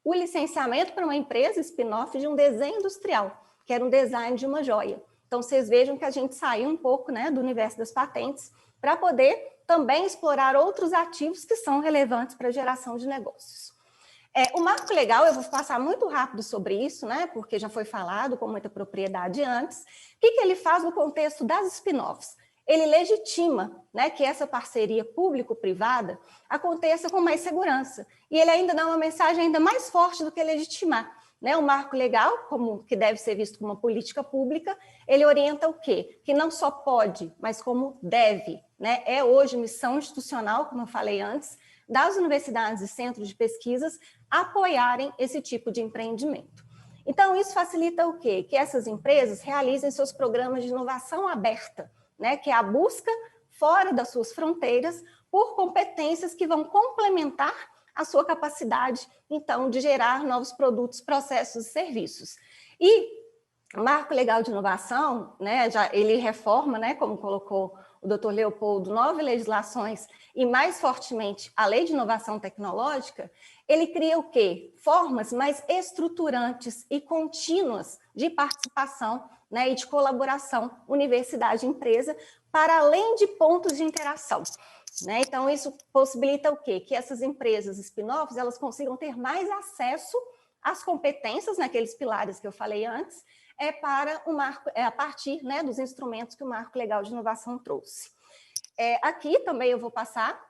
o licenciamento para uma empresa spin-off de um desenho industrial, que era um design de uma joia. Então, vocês vejam que a gente saiu um pouco, né, do universo das patentes para poder também explorar outros ativos que são relevantes para a geração de negócios. O marco legal, eu vou passar muito rápido sobre isso, né, porque já foi falado com muita propriedade antes. O que ele faz no contexto das spin-offs? Ele legitima, né, que essa parceria público-privada aconteça com mais segurança. E ele ainda dá uma mensagem ainda mais forte do que legitimar. Né, o marco legal, que deve ser visto como uma política pública, ele orienta o quê? Que não só pode, mas como deve. Né? É hoje missão institucional, como eu falei antes, das universidades e centros de pesquisas apoiarem esse tipo de empreendimento. Então, isso facilita o quê? Que essas empresas realizem seus programas de inovação aberta, né? Que é a busca fora das suas fronteiras por competências que vão complementar a sua capacidade, então, de gerar novos produtos, processos e serviços. E o Marco Legal de Inovação, né, ele reforma, né, como colocou o doutor Leopoldo, 9 legislações e, mais fortemente, a Lei de Inovação Tecnológica, ele cria o quê? Formas mais estruturantes e contínuas de participação, né, e de colaboração universidade-empresa, para além de pontos de interação. Né? Então, isso possibilita o quê? Que essas empresas spin-offs, elas consigam ter mais acesso às competências naqueles pilares que eu falei antes, para o marco, a partir, né, dos instrumentos que o Marco Legal de Inovação trouxe. Aqui também eu vou passar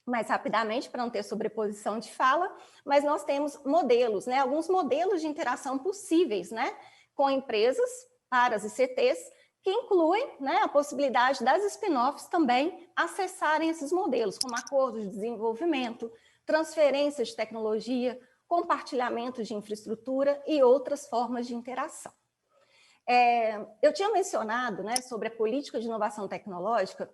mais rapidamente para não ter sobreposição de fala, mas nós temos modelos, né, alguns modelos de interação possíveis, né, com empresas para as ICTs, que incluem, né, a possibilidade das spin-offs também acessarem esses modelos, como acordos de desenvolvimento, transferências de tecnologia, compartilhamento de infraestrutura e outras formas de interação. Eu tinha mencionado, né, sobre a política de inovação tecnológica,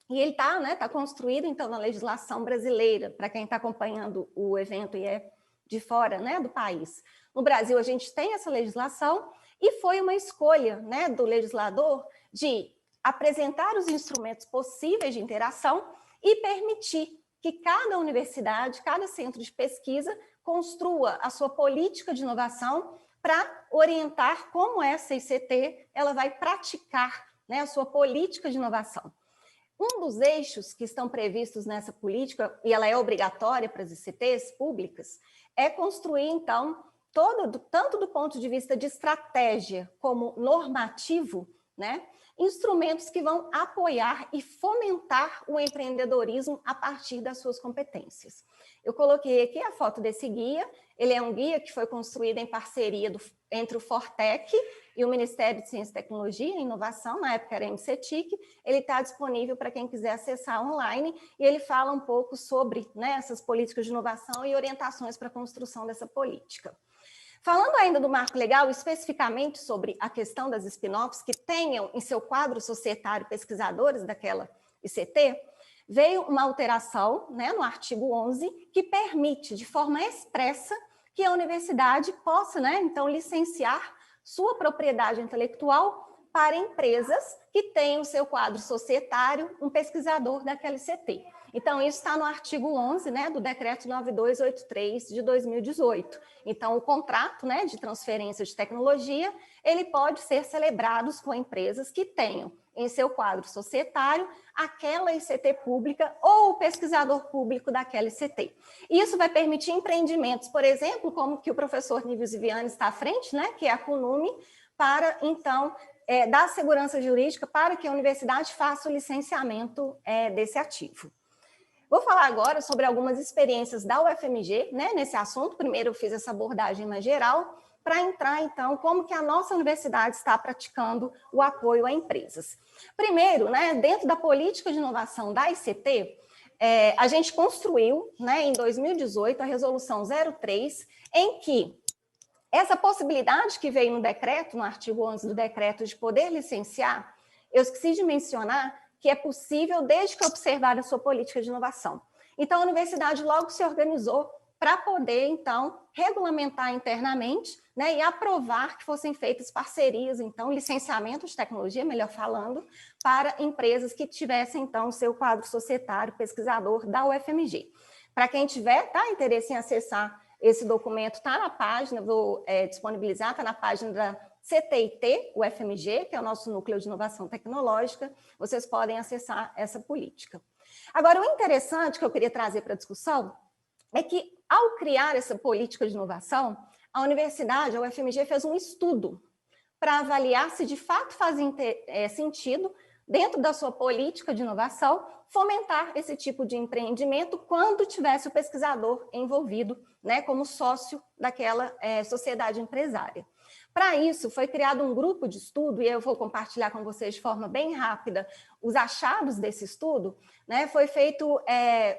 e ele está, né, construído, então, na legislação brasileira, para quem está acompanhando o evento e é de fora, né, do país. No Brasil, a gente tem essa legislação, e foi uma escolha, né, do legislador de apresentar os instrumentos possíveis de interação e permitir que cada universidade, cada centro de pesquisa construa a sua política de inovação para orientar como essa ICT ela vai praticar, né, a sua política de inovação. Um dos eixos que estão previstos nessa política, e ela é obrigatória para as ICTs públicas, é construir, então, tanto do ponto de vista de estratégia como normativo, né, instrumentos que vão apoiar e fomentar o empreendedorismo a partir das suas competências. Eu coloquei aqui a foto desse guia, ele é um guia que foi construído em parceria entre o Fortec e o Ministério de Ciência, Tecnologia e Inovação, na época era MCTIC, ele está disponível para quem quiser acessar online, e ele fala um pouco sobre, né, essas políticas de inovação e orientações para a construção dessa política. Falando ainda do marco legal, especificamente sobre a questão das spin-offs que tenham em seu quadro societário pesquisadores daquela ICT, veio uma alteração, né, no artigo 11, que permite de forma expressa que a universidade possa, né, então, licenciar sua propriedade intelectual para empresas que tenham seu quadro societário um pesquisador daquela ICT. Então, isso está no artigo 11, né, do Decreto 9283 de 2018. Então, o contrato, né, de transferência de tecnologia, ele pode ser celebrado com empresas que tenham em seu quadro societário aquela ICT pública ou o pesquisador público daquela ICT. Isso vai permitir empreendimentos, por exemplo, como que o professor Nívio Ziviani está à frente, né, que é a CUNUME, para, então, dar segurança jurídica para que a universidade faça o licenciamento desse ativo. Vou falar agora sobre algumas experiências da UFMG, né, nesse assunto. Primeiro eu fiz essa abordagem mais geral, para entrar, então, como que a nossa universidade está praticando o apoio a empresas. Primeiro, né, dentro da política de inovação da ICT, a gente construiu, né, em 2018, a Resolução 03, em que essa possibilidade que veio no decreto, no artigo 11 do decreto, de poder licenciar, eu esqueci de mencionar que é possível desde que observar a sua política de inovação. Então, a universidade logo se organizou para poder, então, regulamentar internamente, né, e aprovar que fossem feitas parcerias, então, licenciamento de tecnologia, melhor falando, para empresas que tivessem, então, o seu quadro societário pesquisador da UFMG. Para quem tiver interesse em acessar esse documento, está na página, vou disponibilizar, está na página da CTIT, UFMG, que é o nosso núcleo de inovação tecnológica, vocês podem acessar essa política. Agora, o interessante que eu queria trazer para a discussão é que, ao criar essa política de inovação, a universidade, a UFMG, fez um estudo para avaliar se de fato fazia sentido, dentro da sua política de inovação, fomentar esse tipo de empreendimento quando tivesse o pesquisador envolvido, né, como sócio daquela sociedade empresária. Para isso, foi criado um grupo de estudo, e eu vou compartilhar com vocês de forma bem rápida os achados desse estudo, né? Foi feito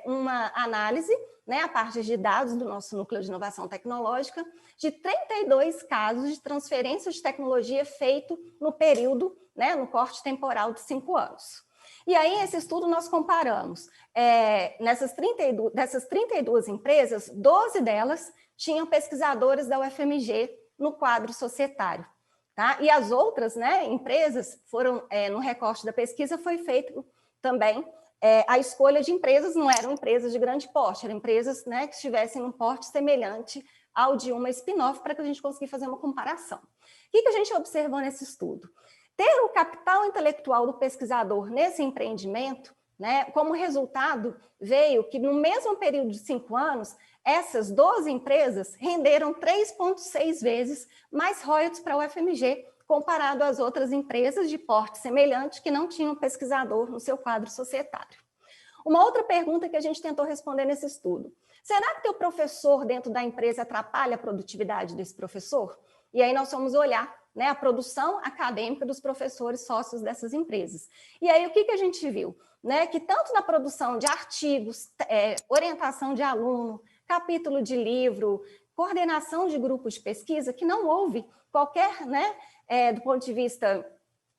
uma análise, né, a partir de dados do nosso núcleo de inovação tecnológica, de 32 casos de transferência de tecnologia feito no período, né, no corte temporal de 5 anos. E aí, esse estudo nós comparamos, dessas 32 empresas, 12 delas tinham pesquisadores da UFMG no quadro societário. Tá? E as outras, né, empresas foram, no recorte da pesquisa, foi feito também a escolha de empresas, não eram empresas de grande porte, eram empresas, né, que estivessem num porte semelhante ao de uma spin-off, para que a gente conseguisse fazer uma comparação. O que a gente observou nesse estudo? Ter o capital intelectual do pesquisador nesse empreendimento, né, como resultado, veio que no mesmo período de 5 anos, essas 12 empresas renderam 3,6 vezes mais royalties para a UFMG, comparado às outras empresas de porte semelhante que não tinham pesquisador no seu quadro societário. Uma outra pergunta que a gente tentou responder nesse estudo: será que ter o professor dentro da empresa atrapalha a produtividade desse professor? E aí nós fomos olhar, né, a produção acadêmica dos professores sócios dessas empresas. E aí o que a gente viu? Né, que tanto na produção de artigos, orientação de aluno, capítulo de livro, coordenação de grupos de pesquisa, que não houve qualquer, né, do ponto de vista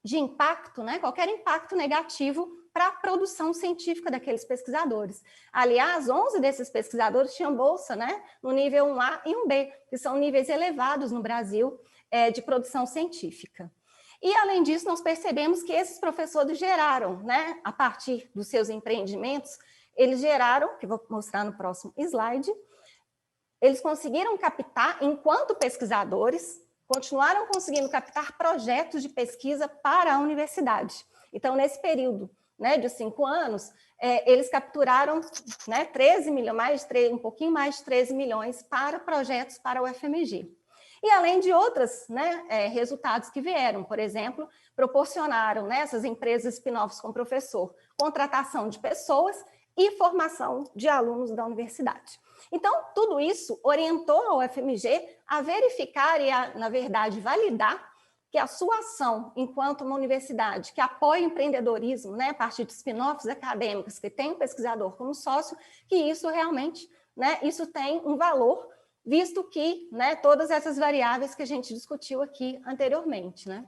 de impacto, né, qualquer impacto negativo para a produção científica daqueles pesquisadores. Aliás, 11 desses pesquisadores tinham bolsa, né, no nível 1A e 1B, que são níveis elevados no Brasil de produção científica. E, além disso, nós percebemos que esses professores geraram, né, a partir dos seus empreendimentos, eles geraram, que vou mostrar no próximo slide, eles conseguiram captar, enquanto pesquisadores, continuaram conseguindo captar projetos de pesquisa para a universidade. Então, nesse período, né, de 5 anos, eles capturaram, né, 13 milhões, um pouquinho mais de 13 milhões para projetos para a UFMG. E além de outros, né, resultados que vieram, por exemplo, proporcionaram, né, essas empresas spin-offs com professor, contratação de pessoas e formação de alunos da universidade. Então, tudo isso orientou a UFMG a verificar e, na verdade, validar que a sua ação enquanto uma universidade que apoia o empreendedorismo, né, a partir de spin-offs acadêmicos que tem um pesquisador como sócio, que isso realmente, né, isso tem um valor, visto que, né, todas essas variáveis que a gente discutiu aqui anteriormente. Né?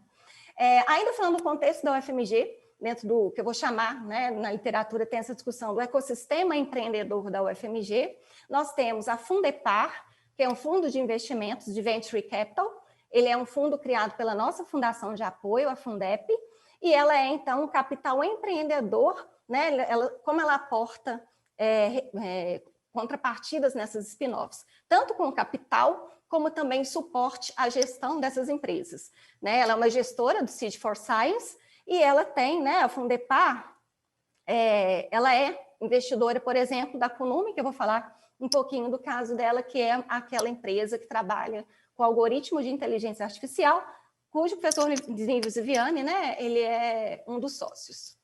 Ainda falando do contexto da UFMG, dentro do que eu vou chamar, né, na literatura tem essa discussão do ecossistema empreendedor da UFMG, nós temos a Fundepar, que é um fundo de investimentos de Venture Capital. Ele é um fundo criado pela nossa fundação de apoio, a Fundep, e ela é, então, um capital empreendedor, né, como ela aporta contrapartidas nessas spin-offs, tanto com capital, como também suporte à gestão dessas empresas. Né? Ela é uma gestora do Seed for Science, e ela tem, né, a Fundepar, ela é investidora, por exemplo, da Kunume, que eu vou falar um pouquinho do caso dela, que é aquela empresa que trabalha com algoritmo de inteligência artificial, cujo professor Nívios Viviani, né, ele é um dos sócios.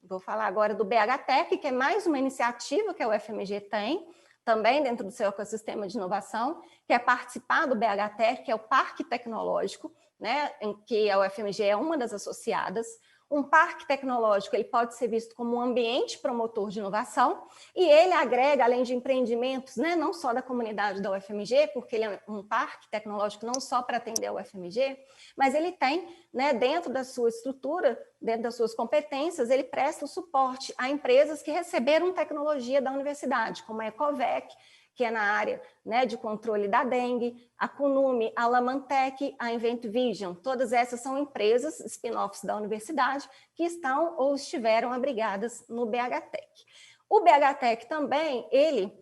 Vou falar agora do BHTEC, que é mais uma iniciativa que a UFMG tem, também dentro do seu ecossistema de inovação, que é participar do BHTEC, que é o Parque Tecnológico, né, em que a UFMG é uma das associadas. Um parque tecnológico ele pode ser visto como um ambiente promotor de inovação e ele agrega, além de empreendimentos, né, não só da comunidade da UFMG, porque ele é um parque tecnológico não só para atender a UFMG, mas ele tem, né, dentro da sua estrutura, dentro das suas competências, ele presta o suporte a empresas que receberam tecnologia da universidade, como a Ecovec, que é na área, né, de controle da dengue, a Kunume, a Lamantec, a Invent Vision. Todas essas são empresas, spin-offs da universidade, que estão ou estiveram abrigadas no BHTEC. O BHTEC também, ele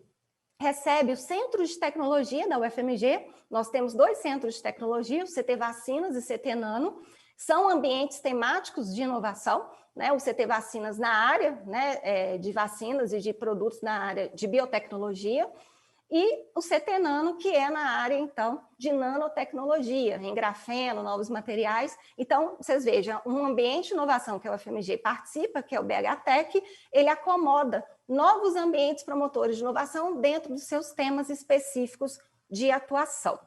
recebe o Centro de Tecnologia da UFMG. Nós temos 2 centros de tecnologia, o CT Vacinas e o CT Nano. São ambientes temáticos de inovação, né? O CT Vacinas na área, né, de vacinas e de produtos na área de biotecnologia, e o CT Nano, que é na área, então, de nanotecnologia, em grafeno, novos materiais. Então, vocês vejam, um ambiente de inovação que a UFMG participa, que é o BHTEC, ele acomoda novos ambientes promotores de inovação dentro dos seus temas específicos de atuação.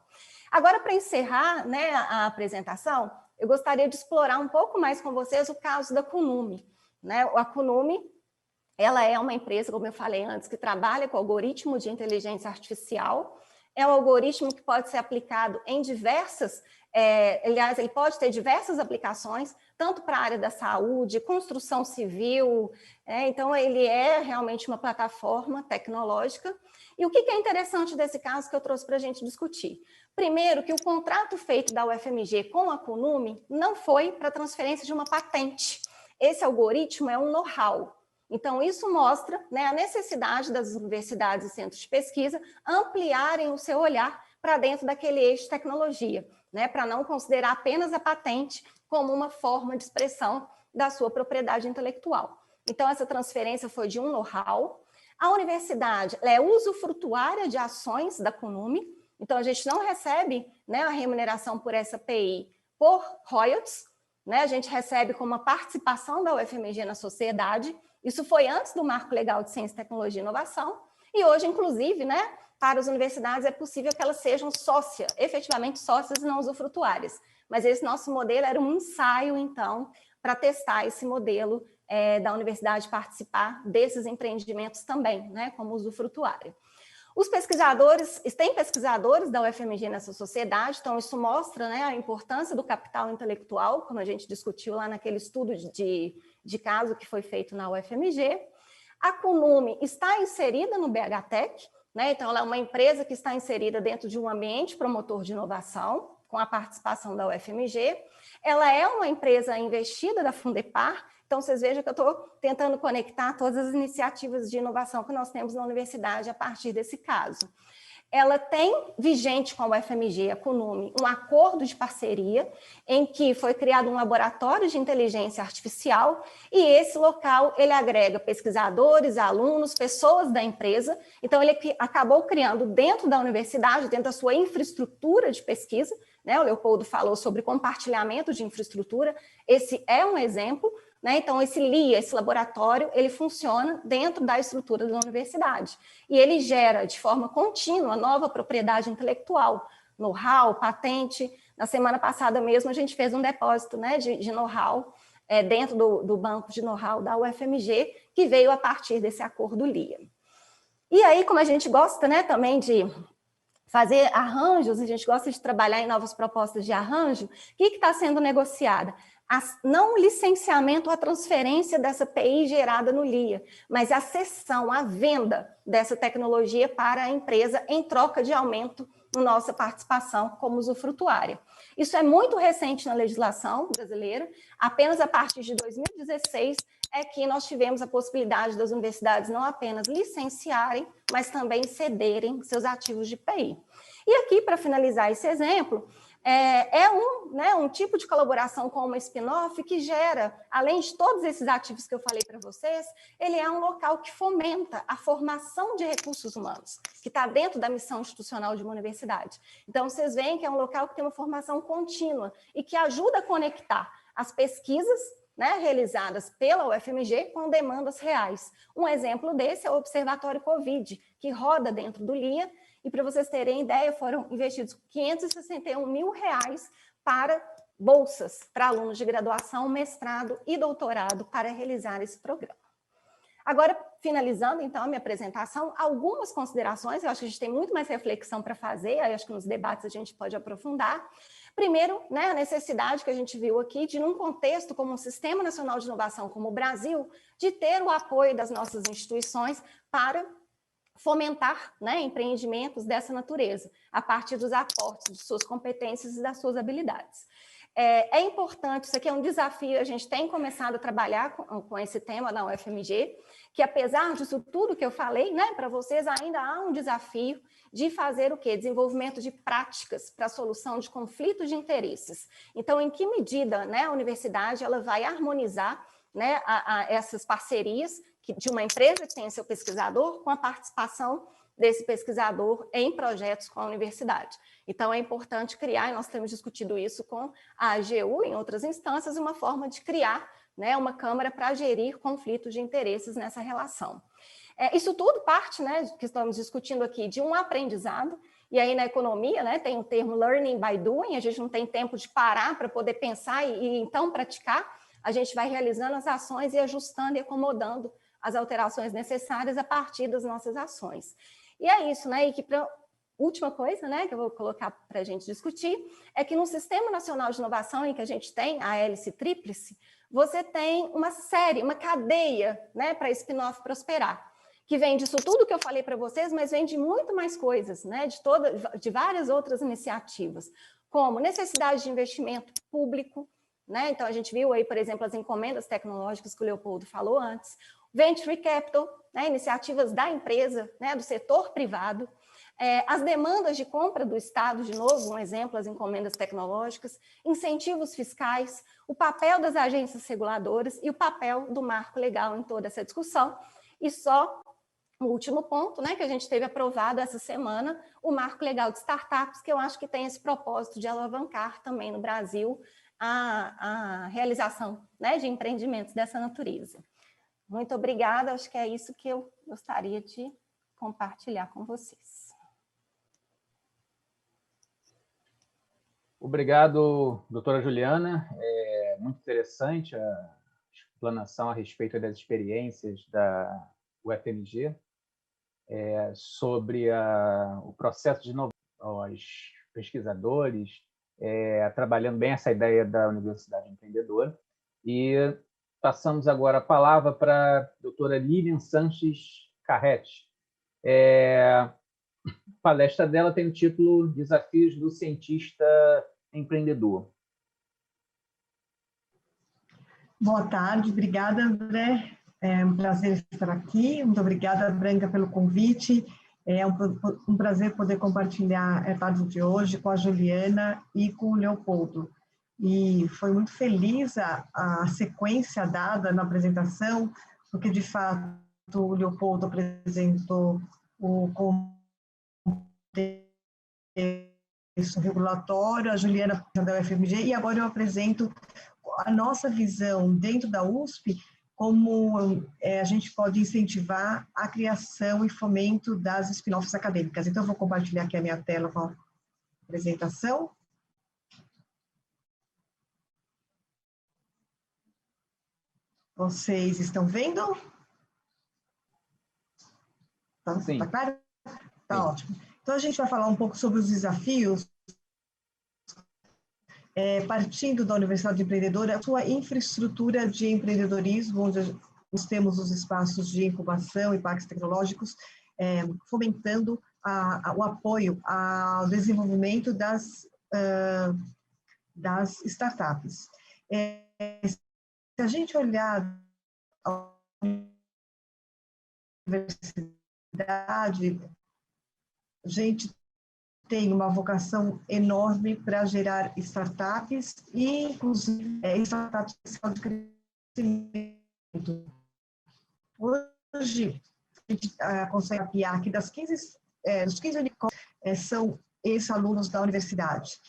Agora, para encerrar, né, a apresentação, eu gostaria de explorar um pouco mais com vocês o caso da Kunume, né? A Kunume, ela é uma empresa, como eu falei antes, que trabalha com algoritmo de inteligência artificial. É um algoritmo que pode ser aplicado em diversas, aliás, ele pode ter diversas aplicações, tanto para a área da saúde, construção civil, então ele é realmente uma plataforma tecnológica. E o que é interessante desse caso que eu trouxe para a gente discutir? Primeiro, que o contrato feito da UFMG com a Kunume não foi para transferência de uma patente. Esse algoritmo é um know-how. Então, isso mostra, né, a necessidade das universidades e centros de pesquisa ampliarem o seu olhar para dentro daquele eixo de tecnologia, né, para não considerar apenas a patente como uma forma de expressão da sua propriedade intelectual. Então, essa transferência foi de um know-how. A universidade é usufrutuária de ações da Kunume, então a gente não recebe, né, a remuneração por essa PI por royalties, né, a gente recebe como uma participação da UFMG na sociedade. Isso foi antes do Marco Legal de Ciência, Tecnologia e Inovação, e hoje, inclusive, né, para as universidades é possível que elas sejam efetivamente sócias e não usufrutuárias. Mas esse nosso modelo era um ensaio, então, para testar esse modelo da universidade participar desses empreendimentos também, né, como usufrutuária. Os pesquisadores, tem pesquisadores da UFMG nessa sociedade, então isso mostra, né, a importância do capital intelectual, como a gente discutiu lá naquele estudo de caso que foi feito na UFMG. A Kunume está inserida no BHTEC, né, então ela é uma empresa que está inserida dentro de um ambiente promotor de inovação, com a participação da UFMG. Ela é uma empresa investida da Fundepar. Então, vocês vejam que eu estou tentando conectar todas as iniciativas de inovação que nós temos na universidade a partir desse caso. Ela tem vigente com a UFMG, a Kunume, um acordo de parceria em que foi criado um laboratório de inteligência artificial e esse local ele agrega pesquisadores, alunos, pessoas da empresa. Então, ele acabou criando dentro da universidade, dentro da sua infraestrutura de pesquisa, né? O Leopoldo falou sobre compartilhamento de infraestrutura, esse é um exemplo. Né? Então, esse LIA, esse laboratório, ele funciona dentro da estrutura da universidade. E ele gera, de forma contínua, nova propriedade intelectual, know-how, patente. Na semana passada mesmo, a gente fez um depósito, né, de know-how dentro do banco de know-how da UFMG, que veio a partir desse acordo LIA. E aí, como a gente gosta, né, também de fazer arranjos, a gente gosta de trabalhar em novas propostas de arranjo, o que está sendo negociada? Não o licenciamento ou a transferência dessa PI gerada no LIA, mas a cessão, a venda dessa tecnologia para a empresa em troca de aumento na nossa participação como usufrutuária. Isso é muito recente na legislação brasileira, apenas a partir de 2016 é que nós tivemos a possibilidade das universidades não apenas licenciarem, mas também cederem seus ativos de PI. E aqui, para finalizar esse exemplo, um tipo de colaboração com uma spin-off que gera, além de todos esses ativos que eu falei para vocês, ele é um local que fomenta a formação de recursos humanos, que está dentro da missão institucional de uma universidade. Então, vocês veem que é um local que tem uma formação contínua e que ajuda a conectar as pesquisas, né, realizadas pela UFMG com demandas reais. Um exemplo desse é o Observatório Covid, que roda dentro do LIA, e para vocês terem ideia, foram investidos R$561 mil para bolsas para alunos de graduação, mestrado e doutorado para realizar esse programa. Agora, finalizando, então, a minha apresentação, algumas considerações, eu acho que a gente tem muito mais reflexão para fazer, aí acho que nos debates a gente pode aprofundar. Primeiro, né, a necessidade que a gente viu aqui de, num contexto como um Sistema Nacional de Inovação como o Brasil, de ter o apoio das nossas instituições para fomentar, né, empreendimentos dessa natureza, a partir dos aportes de suas competências e das suas habilidades. É importante, isso aqui é um desafio, a gente tem começado a trabalhar com esse tema na UFMG, que apesar disso tudo que eu falei, né, para vocês ainda há um desafio de fazer o quê? Desenvolvimento de práticas para a solução de conflitos de interesses. Então, em que medida, né, a universidade ela vai harmonizar, né, essas parcerias de uma empresa que tem seu pesquisador com a participação desse pesquisador em projetos com a universidade. Então, é importante criar, e nós temos discutido isso com a AGU, em outras instâncias, uma forma de criar, né, uma câmara para gerir conflitos de interesses nessa relação. Isso tudo parte, né, que estamos discutindo aqui, de um aprendizado, e aí na economia, né, tem o termo learning by doing, a gente não tem tempo de parar para poder pensar e então praticar, a gente vai realizando as ações e ajustando e acomodando as alterações necessárias a partir das nossas ações. E é isso, né? E que última coisa, né, que eu vou colocar para a gente discutir, é que no Sistema Nacional de Inovação em que a gente tem a hélice tríplice, você tem uma série, uma cadeia, né, para spin-off prosperar, que vem disso tudo que eu falei para vocês, mas vem de muito mais coisas, né, de várias outras iniciativas, como necessidade de investimento público, né? Então a gente viu aí, por exemplo, as encomendas tecnológicas que o Leopoldo falou antes, Venture Capital, né, iniciativas da empresa, né, do setor privado, as demandas de compra do Estado, de novo, um exemplo, as encomendas tecnológicas, incentivos fiscais, o papel das agências reguladoras e o papel do marco legal em toda essa discussão. E só o último ponto, né, que a gente teve aprovado essa semana, o marco legal de startups, que eu acho que tem esse propósito de alavancar também no Brasil a realização, né, de empreendimentos dessa natureza. Muito obrigada, acho que é isso que eu gostaria de compartilhar com vocês. Obrigado, doutora Juliana. É muito interessante a explanação a respeito das experiências da UFMG sobre o processo de inovação, os pesquisadores, trabalhando bem essa ideia da Universidade Empreendedora. E passamos agora a palavra para a doutora Lilian Sanches Carrete. A palestra dela tem o título Desafios do Cientista Empreendedor. Boa tarde, obrigada, André. É um prazer estar aqui. Muito obrigada, Branca, pelo convite. É um prazer poder compartilhar a tarde de hoje com a Juliana e com o Leopoldo. E foi muito feliz a sequência dada na apresentação, porque, de fato, o Leopoldo apresentou o contexto regulatório, a Juliana da UFMG, e agora eu apresento a nossa visão dentro da USP, como a gente pode incentivar a criação e fomento das spin-offs acadêmicas. Então, eu vou compartilhar aqui a minha tela com a apresentação. Vocês estão vendo? Sim. Tá claro? Tá Sim. ótimo. Então, a gente vai falar um pouco sobre os desafios, partindo da Universidade Empreendedora, a sua infraestrutura de empreendedorismo, onde nós temos os espaços de incubação e parques tecnológicos, fomentando o apoio ao desenvolvimento das startups. Se a gente olhar a universidade, a gente tem uma vocação enorme para gerar startups e, inclusive, startups de crescimento. Hoje, a gente consegue mapear que dos 15 unicórnios são ex-alunos da universidade.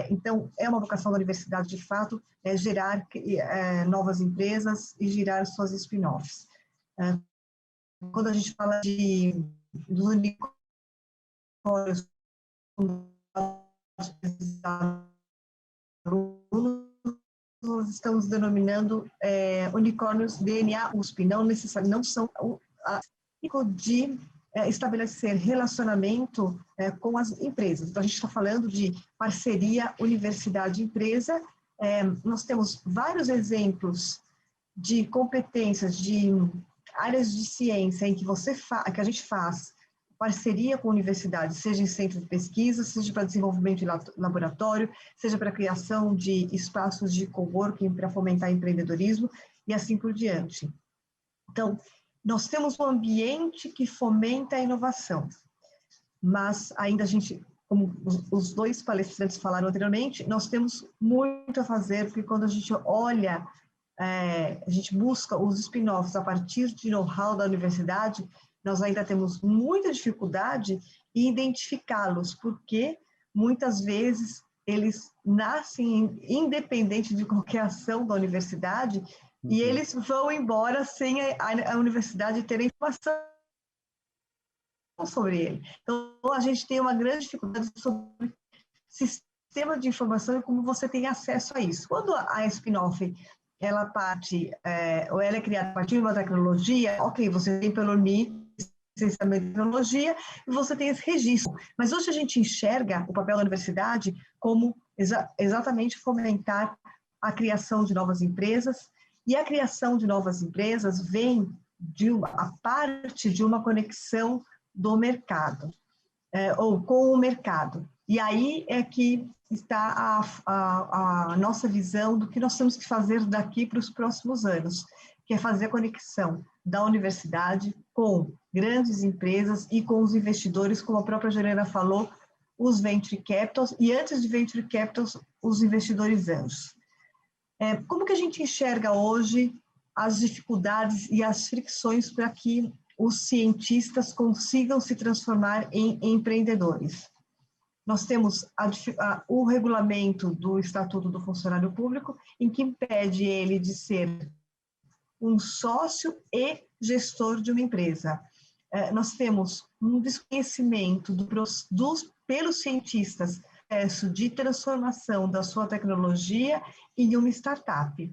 Então, é uma vocação da universidade, de fato, gerar novas empresas e gerar suas spin-offs. Quando a gente fala dos unicórnios, nós estamos denominando unicórnios DNA USP, não são de estabelecer relacionamento com as empresas. Então, a gente está falando de parceria universidade-empresa. Nós temos vários exemplos de competências, de áreas de ciência em que que a gente faz parceria com universidades, seja em centro de pesquisa, seja para desenvolvimento de laboratório, seja para a criação de espaços de coworking para fomentar empreendedorismo e assim por diante. Então, nós temos um ambiente que fomenta a inovação, mas ainda como os dois palestrantes falaram anteriormente, nós temos muito a fazer, porque quando a gente olha, a gente busca os spin-offs a partir de know-how da universidade, nós ainda temos muita dificuldade em identificá-los, porque muitas vezes eles nascem independente de qualquer ação da universidade, e eles vão embora sem a universidade ter informação sobre ele. Então, a gente tem uma grande dificuldade sobre sistema de informação e como você tem acesso a isso. Quando a spin-off, ela parte, ou ela é criada a partir de uma tecnologia, ok, você tem pelo NI, licenciamento em tecnologia, e você tem esse registro. Mas hoje a gente enxerga o papel da universidade como exatamente fomentar a criação de novas empresas, e a criação de novas empresas vem a parte de uma conexão do mercado, ou com o mercado. E aí é que está a nossa visão do que nós temos que fazer daqui para os próximos anos, que é fazer a conexão da universidade com grandes empresas e com os investidores, como a própria Juliana falou, os venture capitals, e antes de venture capitals, os investidores anjos. Como que a gente enxerga hoje as dificuldades e as fricções para que os cientistas consigam se transformar em empreendedores? Nós temos o regulamento do Estatuto do Funcionário Público, em que impede ele de ser um sócio e gestor de uma empresa. Nós temos um desconhecimento pelos cientistas processo de transformação da sua tecnologia em uma startup.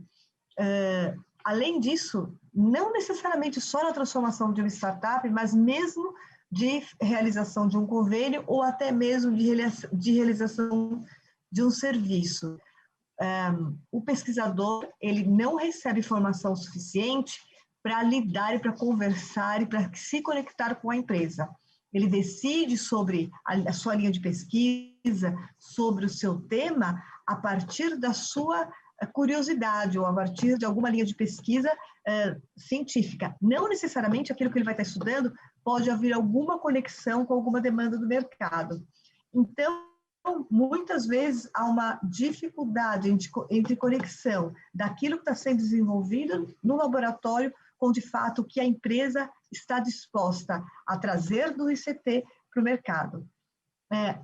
Além disso, não necessariamente só na transformação de uma startup, mas mesmo de realização de um convênio ou até mesmo de realização de um serviço. O pesquisador, ele não recebe informação suficiente para lidar e para conversar e para se conectar com a empresa. Ele decide sobre a sua linha de pesquisa, sobre o seu tema, a partir da sua curiosidade ou a partir de alguma linha de pesquisa científica. Não necessariamente aquilo que ele vai estar estudando pode haver alguma conexão com alguma demanda do mercado. Então, muitas vezes há uma dificuldade entre conexão daquilo que está sendo desenvolvido no laboratório com, de fato, o que a empresa está disposta a trazer do ICT para o mercado.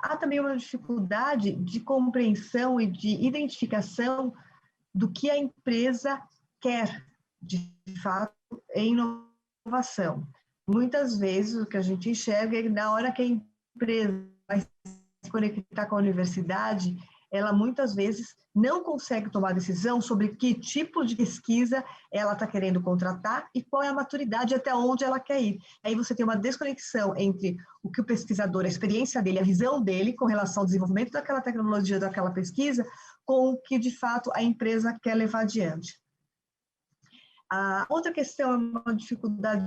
Há também uma dificuldade de compreensão e de identificação do que a empresa quer, de fato, em inovação. Muitas vezes, o que a gente enxerga é que na hora que a empresa vai se conectar com a universidade, ela muitas vezes não consegue tomar decisão sobre que tipo de pesquisa ela está querendo contratar e qual é a maturidade até onde ela quer ir. Aí você tem uma desconexão entre o que o pesquisador, a experiência dele, a visão dele com relação ao desenvolvimento daquela tecnologia, daquela pesquisa, com o que, de fato, a empresa quer levar adiante. A outra questão é uma dificuldade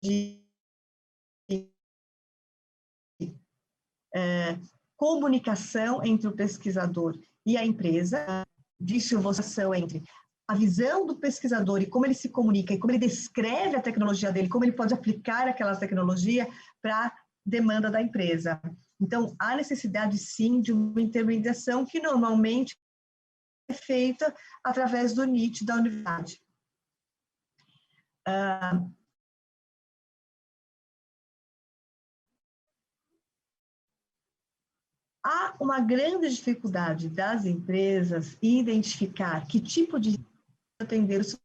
de comunicação entre o pesquisador e a empresa, dissociação entre a visão do pesquisador e como ele se comunica e como ele descreve a tecnologia dele, como ele pode aplicar aquela tecnologia para a demanda da empresa. Então, há necessidade, sim, de uma intermediação que normalmente é feita através do NIT da universidade. há uma grande dificuldade das empresas em identificar que tipo de atender o seu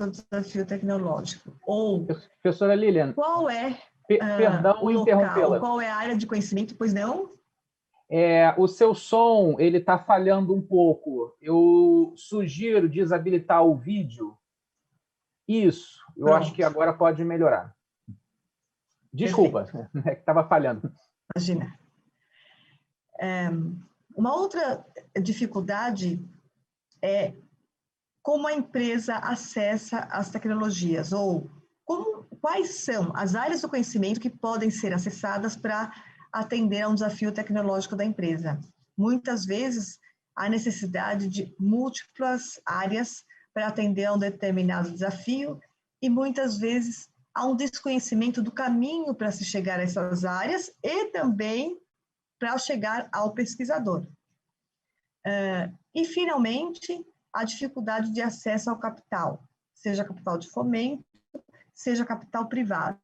desafio tecnológico, ou professora Lilian, qual é perdão o interrompê-la. local, qual é a área de conhecimento, pois não? O seu som ele está falhando um pouco. Eu sugiro desabilitar o vídeo. Isso, eu Pronto. acho que agora pode melhorar. Desculpa, é que estava falhando. Imagina. Uma outra dificuldade é como a empresa acessa as tecnologias, ou quais são as áreas do conhecimento que podem ser acessadas para atender a um desafio tecnológico da empresa. Muitas vezes, há necessidade de múltiplas áreas para atender a um determinado desafio, e muitas vezes há um desconhecimento do caminho para se chegar a essas áreas e também para chegar ao pesquisador. E, finalmente, a dificuldade de acesso ao capital, seja capital de fomento, seja capital privado.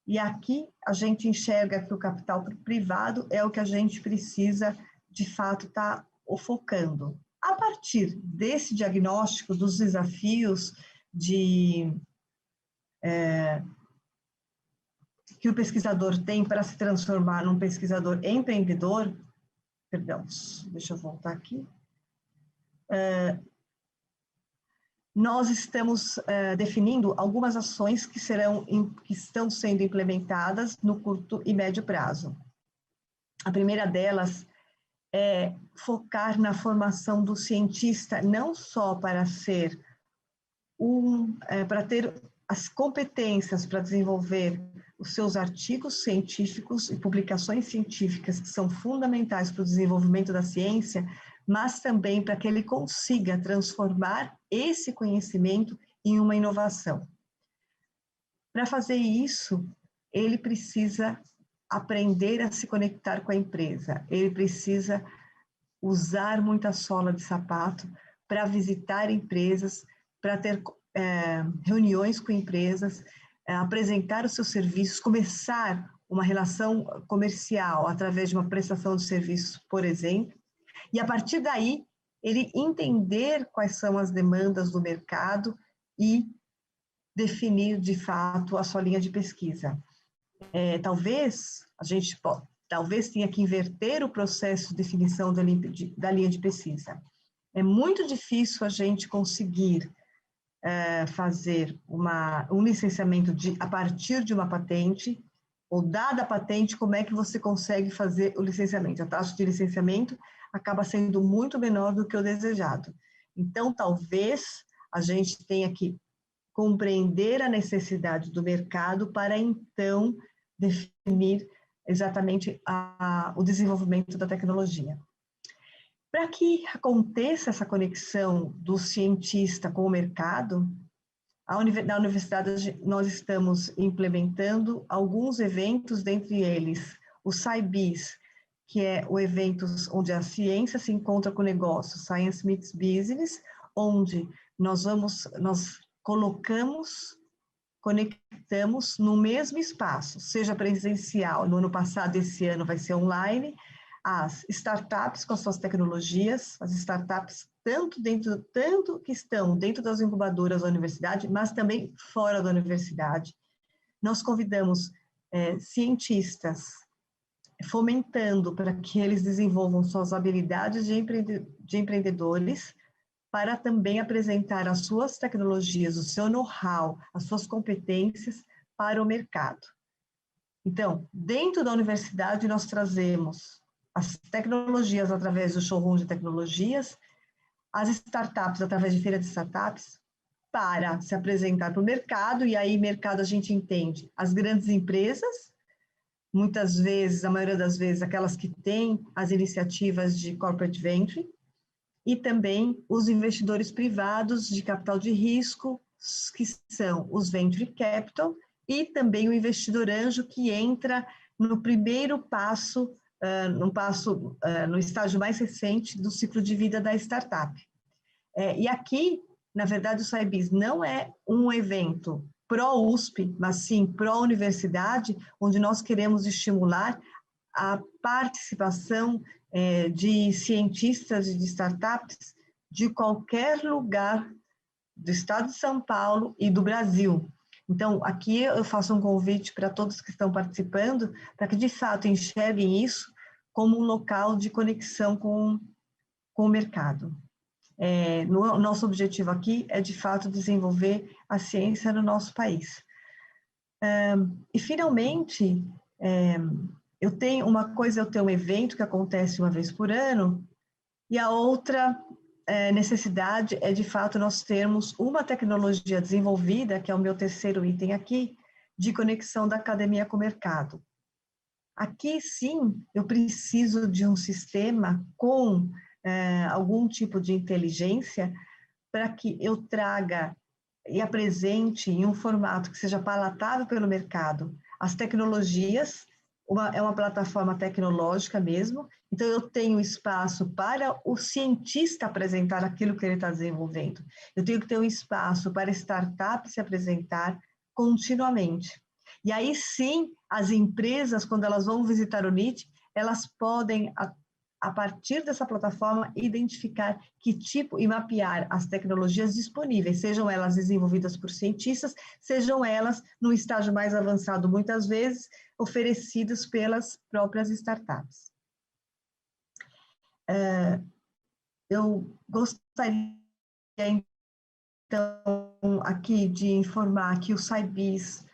E aqui a gente enxerga que o capital privado é o que a gente precisa, de fato, estar focando. A partir desse diagnóstico dos desafios que o pesquisador tem para se transformar num pesquisador empreendedor, perdão, deixa eu voltar aqui. Nós estamos definindo algumas ações que estão sendo implementadas no curto e médio prazo. A primeira delas é focar na formação do cientista, não só para para ter as competências para desenvolver os seus artigos científicos e publicações científicas que são fundamentais para o desenvolvimento da ciência, mas também para que ele consiga transformar esse conhecimento em uma inovação. Para fazer isso, ele precisa aprender a se conectar com a empresa, ele precisa usar muita sola de sapato para visitar empresas, para ter reuniões com empresas, apresentar os seus serviços, começar uma relação comercial através de uma prestação de serviços, por exemplo, e a partir daí ele entender quais são as demandas do mercado e definir de fato a sua linha de pesquisa. Talvez tenha que inverter o processo de definição da linha de pesquisa. É muito difícil a gente conseguir fazer um licenciamento a partir de uma patente, ou dada a patente, como é que você consegue fazer o licenciamento? A taxa de licenciamento acaba sendo muito menor do que o desejado. Então, talvez a gente tenha que compreender a necessidade do mercado para, então, definir exatamente o desenvolvimento da tecnologia. Para que aconteça essa conexão do cientista com o mercado, na universidade nós estamos implementando alguns eventos, dentre eles o SciBiz, que é o evento onde a ciência se encontra com o negócio, Science Meets Business, onde nós conectamos no mesmo espaço, seja presencial, no ano passado, esse ano vai ser online, as startups com as suas tecnologias, as startups tanto que estão dentro das incubadoras da universidade, mas também fora da universidade. Nós convidamos cientistas, fomentando para que eles desenvolvam suas habilidades de empreendedores, para também apresentar as suas tecnologias, o seu know-how, as suas competências para o mercado. Então, dentro da universidade, nós trazemos as tecnologias através do showroom de tecnologias, as startups através de feira de startups, para se apresentar para o mercado, e aí mercado a gente entende as grandes empresas, muitas vezes, a maioria das vezes, aquelas que têm as iniciativas de corporate venture, e também os investidores privados de capital de risco, que são os venture capital, e também o investidor anjo, que entra no primeiro passo, no estágio mais recente do ciclo de vida da startup. E aqui, na verdade, o SciBiz não é um evento pró-USP, mas sim pró-universidade, onde nós queremos estimular a participação de cientistas e de startups de qualquer lugar do estado de São Paulo e do Brasil. Então, aqui eu faço um convite para todos que estão participando, para que, de fato, enxerguem isso como um local de conexão com o mercado. Nosso objetivo aqui é, de fato, desenvolver a ciência no nosso país. E, finalmente, eu tenho um evento que acontece uma vez por ano, e a outra necessidade é, de fato, nós termos uma tecnologia desenvolvida, que é o meu terceiro item aqui, de conexão da academia com o mercado. Aqui, sim, eu preciso de um sistema com algum tipo de inteligência para que eu traga e apresente em um formato que seja palatável pelo mercado as tecnologias. É uma plataforma tecnológica mesmo, então eu tenho espaço para o cientista apresentar aquilo que ele está desenvolvendo. Eu tenho que ter um espaço para startups se apresentar continuamente. E aí sim, as empresas, quando elas vão visitar o NIT, elas podem, a partir dessa plataforma, identificar que tipo e mapear as tecnologias disponíveis, sejam elas desenvolvidas por cientistas, sejam elas, no estágio mais avançado, muitas vezes, oferecidas pelas próprias startups. Eu gostaria, então, aqui de informar que o SciBis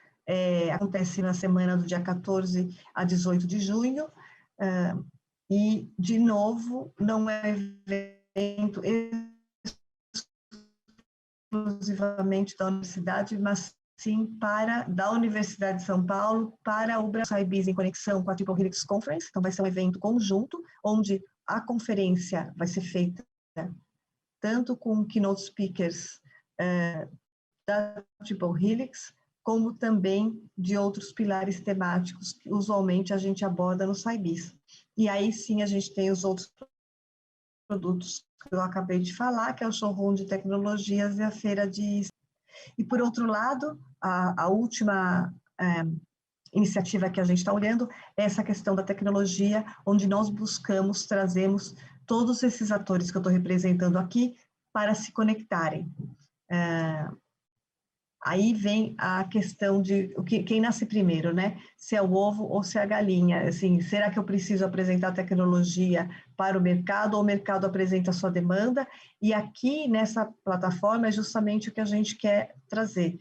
acontece na semana do dia 14 a 18 de junho, e, de novo, não é evento exclusivamente da universidade, mas sim da Universidade de São Paulo para o Brasil SciBis em conexão com a Triple Helix Conference. Então, vai ser um evento conjunto, onde a conferência vai ser feita tanto com keynote speakers da Triple Helix, como também de outros pilares temáticos que usualmente a gente aborda no SciBis. E aí sim a gente tem os outros produtos que eu acabei de falar, que é o showroom de tecnologias e a feira de... E, por outro lado, a última iniciativa que a gente está olhando é essa questão da tecnologia, onde nós trazemos todos esses atores que eu estou representando aqui para se conectarem. Aí vem a questão de quem nasce primeiro, né? Se é o ovo ou se é a galinha. Assim, será que eu preciso apresentar tecnologia para o mercado ou o mercado apresenta a sua demanda? E aqui nessa plataforma é justamente o que a gente quer trazer.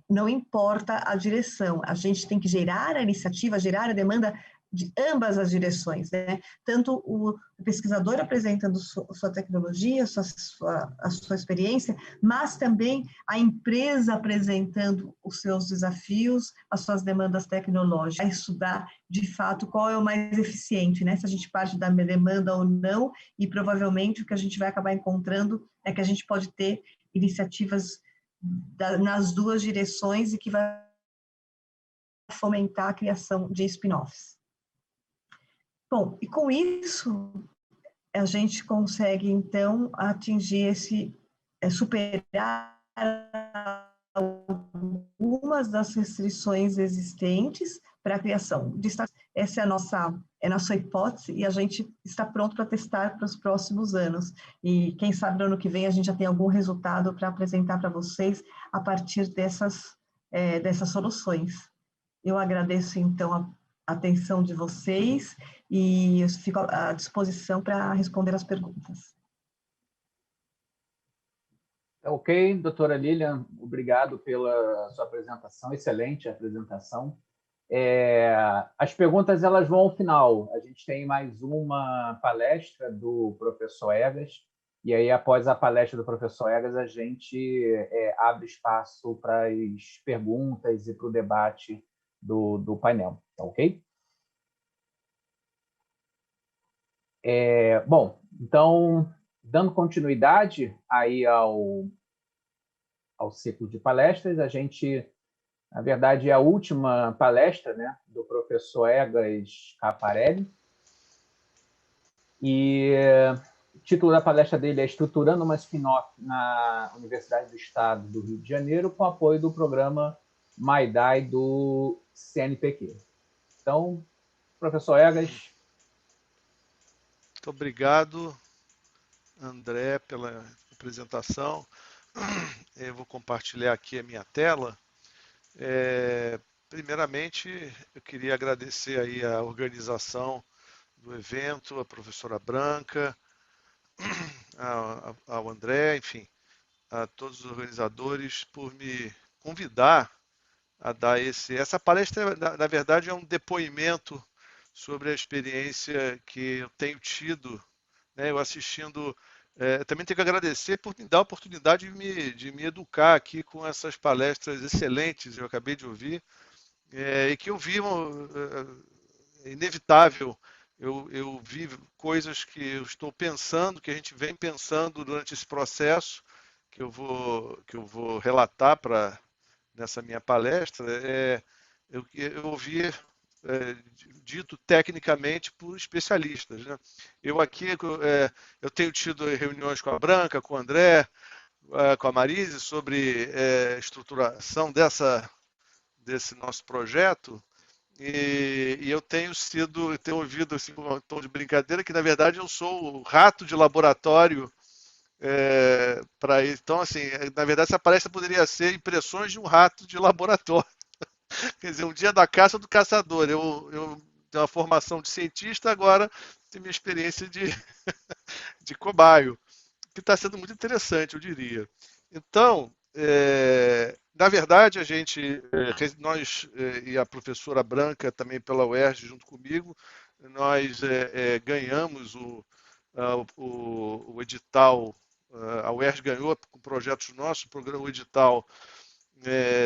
Não importa a direção, a gente tem que gerar a iniciativa, gerar a demanda de ambas as direções, né? Tanto o pesquisador apresentando sua tecnologia, a sua experiência, mas também a empresa apresentando os seus desafios, as suas demandas tecnológicas, a estudar, de fato, qual é o mais eficiente, né? Se a gente parte da demanda ou não, e provavelmente o que a gente vai acabar encontrando é que a gente pode ter iniciativas nas duas direções e que vai fomentar a criação de spin-offs. Bom, e com isso, a gente consegue, então, atingir superar algumas das restrições existentes para a criação de startups. Essa é a nossa hipótese e a gente está pronto para testar para os próximos anos. E quem sabe no ano que vem a gente já tem algum resultado para apresentar para vocês a partir dessas soluções. Eu agradeço, então, a atenção de vocês e eu fico à disposição para responder as perguntas. Ok, doutora Lilian, obrigado pela sua apresentação, excelente apresentação. As perguntas elas vão ao final. A gente tem mais uma palestra do professor Egas, e aí, após a palestra do professor Egas, a gente abre espaço para as perguntas e para o debate do painel, tá ok? Bom, então, dando continuidade aí ao ciclo de palestras, a gente, na verdade, é a última palestra, né, do professor Egas Caparelli, e o título da palestra dele é Estruturando uma Spin-off na Universidade do Estado do Rio de Janeiro, com apoio do programa MyDai do CNPq. Então, Professor Egas. Muito obrigado, André, pela apresentação. Eu vou compartilhar aqui a minha tela. Primeiramente, eu queria agradecer aí a organização do evento, a professora Branca, ao André, enfim, a todos os organizadores por me convidar a dar essa palestra. Na verdade, é um depoimento sobre a experiência que eu tenho tido, né, eu assistindo. Também tenho que agradecer por me dar a oportunidade de me educar aqui com essas palestras excelentes que eu acabei de ouvir, e que eu vi inevitável. Eu vi coisas que eu estou pensando, que a gente vem pensando durante esse processo, que eu vou relatar nessa minha palestra. Eu ouvi dito tecnicamente por especialistas, né? Eu aqui eu tenho tido reuniões com a Branca, com o André, com a Marise sobre estruturação desse nosso projeto, e eu tenho ouvido assim, com um tom de brincadeira, que na verdade eu sou o rato de laboratório para isso. Então, assim, na verdade essa palestra poderia ser impressões de um rato de laboratório. Quer dizer, um dia da caça do caçador. Eu tenho uma formação de cientista, agora tenho minha experiência de cobaio, que está sendo muito interessante, eu diria. Então, na verdade, nós e a professora Branca, também pela UERJ, junto comigo, nós ganhamos o edital, a UERJ ganhou com projetos nossos, o edital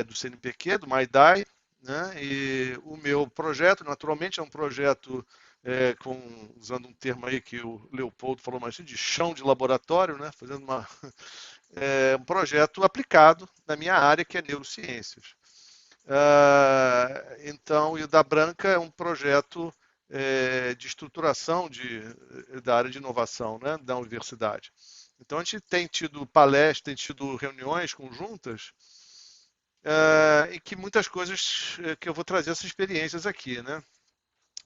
do CNPq, do MyDai, né? E o meu projeto, naturalmente, é um projeto usando um termo aí que o Leopoldo falou mais de chão de laboratório, né? Fazendo um projeto aplicado na minha área, que é neurociências. Então, e o da Branca é um projeto de estruturação da área de inovação, né, da universidade. Então, a gente tem tido palestras, tem tido reuniões conjuntas, e que muitas coisas que eu vou trazer essas experiências aqui, né?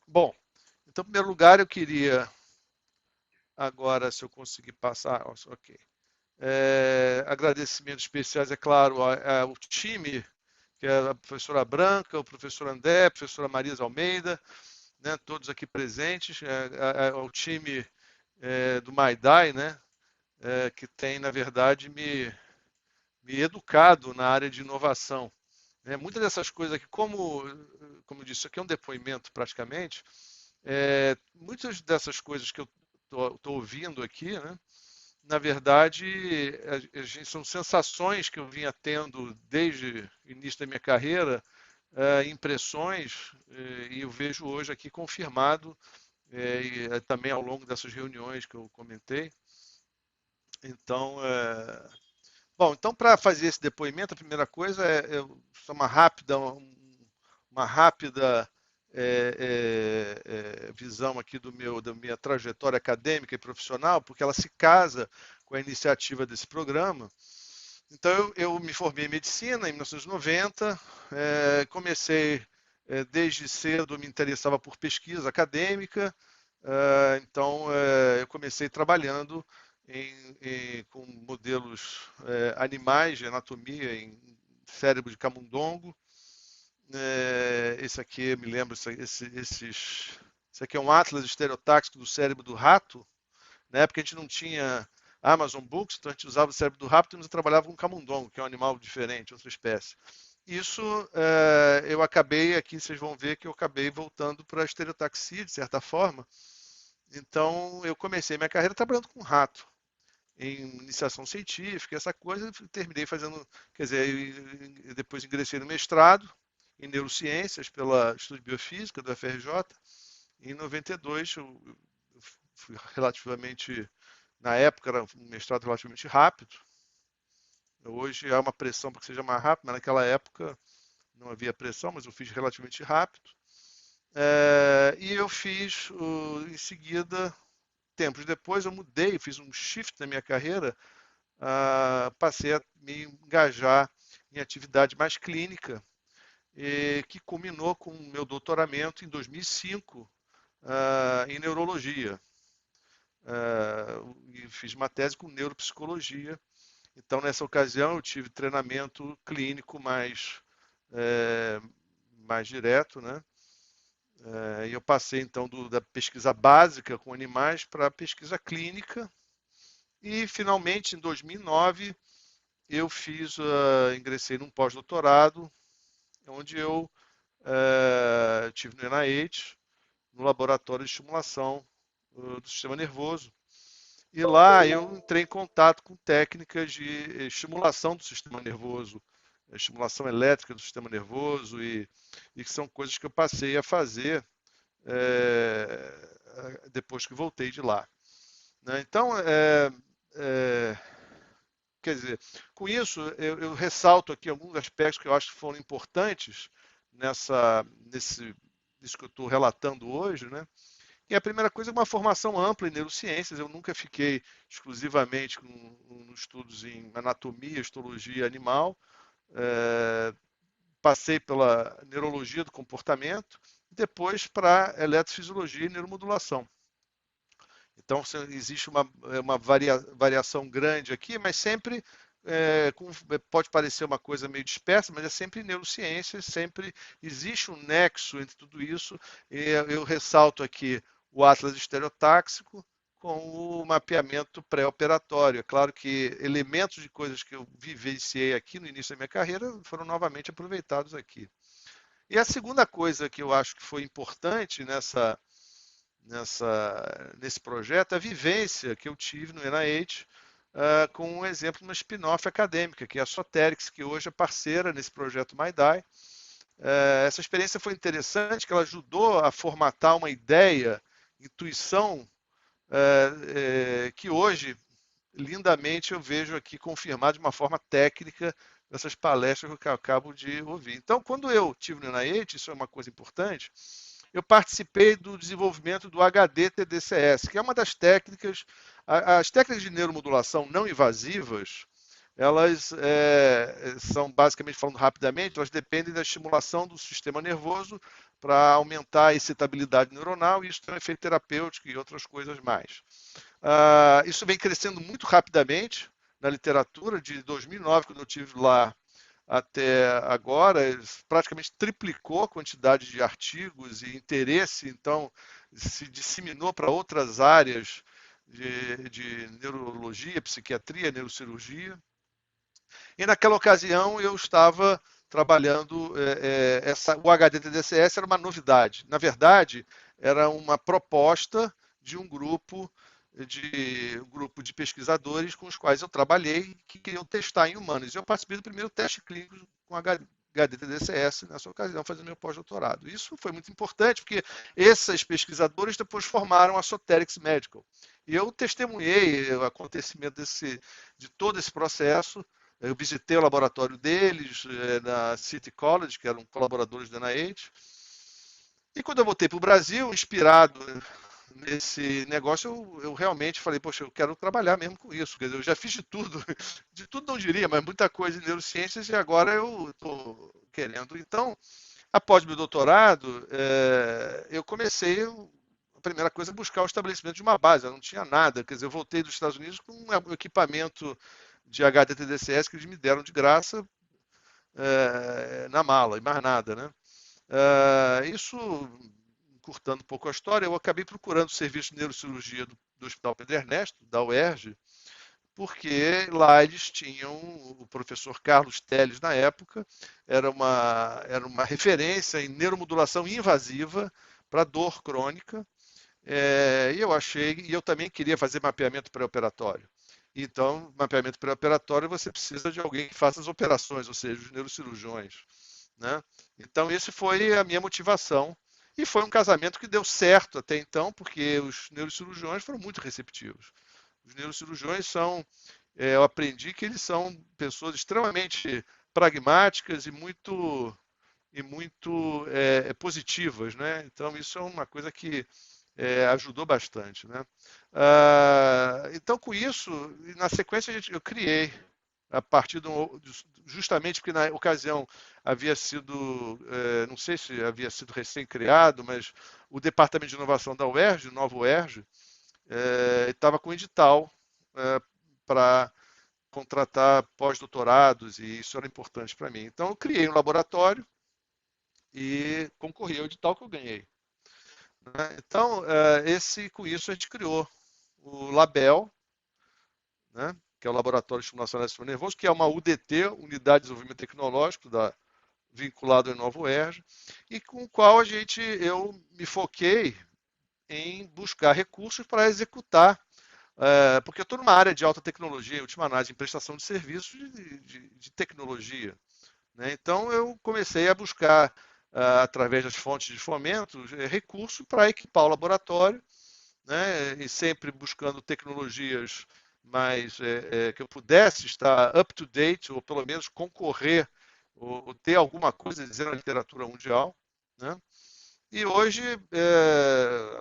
Bom, então, em primeiro lugar, eu queria agora, se eu conseguir passar, ok. Agradecimentos especiais, é claro, ao time, que é a professora Branca, o professor André, a professora Marisa Almeida, né, todos aqui presentes, ao time do MyDai, né, que tem, na verdade, me educado na área de inovação. Muitas dessas coisas aqui, como eu disse, isso aqui é um depoimento praticamente, muitas dessas coisas que eu estou ouvindo aqui, né, na verdade, são sensações que eu vinha tendo desde o início da minha carreira, impressões, e eu vejo hoje aqui confirmado, e também ao longo dessas reuniões que eu comentei. Então, bom, então para fazer esse depoimento, a primeira coisa é uma rápida visão aqui da minha trajetória acadêmica e profissional, porque ela se casa com a iniciativa desse programa. Então, eu me formei em medicina em 1990, comecei desde cedo, me interessava por pesquisa acadêmica, então eu comecei trabalhando com modelos animais de anatomia em cérebro de camundongo. Esse aqui, eu me lembro, esse aqui é um atlas estereotáxico do cérebro do rato. Na época a gente não tinha Amazon Books, então a gente usava o cérebro do rato e nós trabalhava com camundongo, que é um animal diferente, outra espécie. Isso eu acabei, aqui vocês vão ver que eu acabei voltando para a estereotaxia, de certa forma. Então eu comecei minha carreira trabalhando com rato, em iniciação científica, essa coisa, terminei fazendo, quer dizer, depois ingressei no mestrado em neurociências pela Instituto de Biofísica do FRJ. Em 92 eu fui relativamente, na época era um mestrado relativamente rápido. Hoje há uma pressão para que seja mais rápido, mas naquela época não havia pressão, mas eu fiz relativamente rápido. E eu fiz, em seguida, tempos depois, eu mudei, fiz um shift na minha carreira, passei a me engajar em atividade mais clínica, que culminou com o meu doutoramento em 2005 em neurologia. E fiz uma tese com neuropsicologia. Então, nessa ocasião, eu tive treinamento clínico mais direto, né? E eu passei, então, da pesquisa básica com animais para a pesquisa clínica. E, finalmente, em 2009, eu ingressei num pós-doutorado, onde eu tive no NIH, no laboratório de estimulação do sistema nervoso. E lá eu entrei em contato com técnicas de estimulação do sistema nervoso, estimulação elétrica do sistema nervoso, e que são coisas que eu passei a fazer depois que voltei de lá. Né? Então, quer dizer, com isso, eu ressalto aqui alguns aspectos que eu acho que foram importantes nisso que eu estou relatando hoje, né? E a primeira coisa é uma formação ampla em neurociências. Eu nunca fiquei exclusivamente com estudos em anatomia, histologia animal. Passei pela neurologia do comportamento e depois para eletrofisiologia e neuromodulação. Então, existe uma variação grande aqui, mas sempre pode parecer uma coisa meio dispersa, mas é sempre neurociência, sempre existe um nexo entre tudo isso. E eu ressalto aqui o atlas estereotáxico com o mapeamento pré-operatório. É claro que elementos de coisas que eu vivenciei aqui no início da minha carreira foram novamente aproveitados aqui. E a segunda coisa que eu acho que foi importante nesse projeto é a vivência que eu tive no NIH com um exemplo de uma spin-off acadêmica, que é a Soterix, que hoje é parceira nesse projeto MyDai. Essa experiência foi interessante, que ela ajudou a formatar uma ideia, intuição, que hoje, lindamente, eu vejo aqui confirmada de uma forma técnica nessas palestras que eu acabo de ouvir. Então, quando eu estive no NIH, isso é uma coisa importante, eu participei do desenvolvimento do HD-TDCS, que é uma das técnicas, as técnicas de neuromodulação não invasivas, elas são, basicamente falando rapidamente, elas dependem da estimulação do sistema nervoso para aumentar a excitabilidade neuronal, e isso tem um efeito terapêutico e outras coisas mais. Isso vem crescendo muito rapidamente na literatura, de 2009, quando eu estive lá, até agora, praticamente triplicou a quantidade de artigos e interesse, então se disseminou para outras áreas de neurologia, psiquiatria, neurocirurgia. E naquela ocasião eu estava trabalhando, o HD-TDCS era uma novidade. Na verdade, era uma proposta de um grupo de pesquisadores com os quais eu trabalhei, que queriam testar em humanos. Eu participei do primeiro teste clínico com HD-TDCS nessa ocasião, fazendo meu pós-doutorado. Isso foi muito importante, porque esses pesquisadores depois formaram a Soterix Medical. E eu testemunhei o acontecimento de todo esse processo. Eu visitei o laboratório deles na City College, que eram colaboradores da NIH. E quando eu voltei para o Brasil, inspirado nesse negócio, eu realmente falei, poxa, eu quero trabalhar mesmo com isso. Quer dizer, eu já fiz de tudo não diria, mas muita coisa em neurociências, e agora eu estou querendo. Então, após meu doutorado, eu comecei, a primeira coisa, a buscar o estabelecimento de uma base. Eu não tinha nada, quer dizer, eu voltei dos Estados Unidos com um equipamento de HD-TDCS que eles me deram de graça na mala, e mais nada, né? Isso, encurtando um pouco a história, eu acabei procurando o serviço de neurocirurgia do Hospital Pedro Ernesto, da UERJ, porque lá eles tinham o professor Carlos Teles, na época, era uma referência em neuromodulação invasiva para dor crônica, e eu também queria fazer mapeamento pré-operatório. Então, mapeamento pré-operatório, você precisa de alguém que faça as operações, ou seja, os neurocirurgiões, né? Então, essa foi a minha motivação. E foi um casamento que deu certo até então, porque os neurocirurgiões foram muito receptivos. Os neurocirurgiões eu aprendi que eles são pessoas extremamente pragmáticas e muito positivas, né? Então, isso é uma coisa que ajudou bastante, né? Então, com isso, na sequência, eu criei a partir justamente porque na ocasião havia sido, não sei se havia sido recém-criado, mas o Departamento de Inovação da UERJ, o novo UERJ, estava com edital para contratar pós-doutorados, e isso era importante para mim. Então, eu criei um laboratório e concorri ao edital que eu ganhei. Então, com isso a gente criou o Label, né, que é o Laboratório de Estimulação do Sistema Nervoso, que é uma UDT, Unidade de Desenvolvimento Tecnológico, vinculado ao Novo UERJ, e com o qual eu me foquei em buscar recursos para executar, porque eu estou numa área de alta tecnologia, em última análise, em prestação de serviços de tecnologia. Né? Então, eu comecei a buscar, através das fontes de fomento, recursos para equipar o laboratório, né? E sempre buscando tecnologias mais que eu pudesse estar up to date, ou pelo menos concorrer, ou ter alguma coisa a dizer na literatura mundial. Né? E hoje,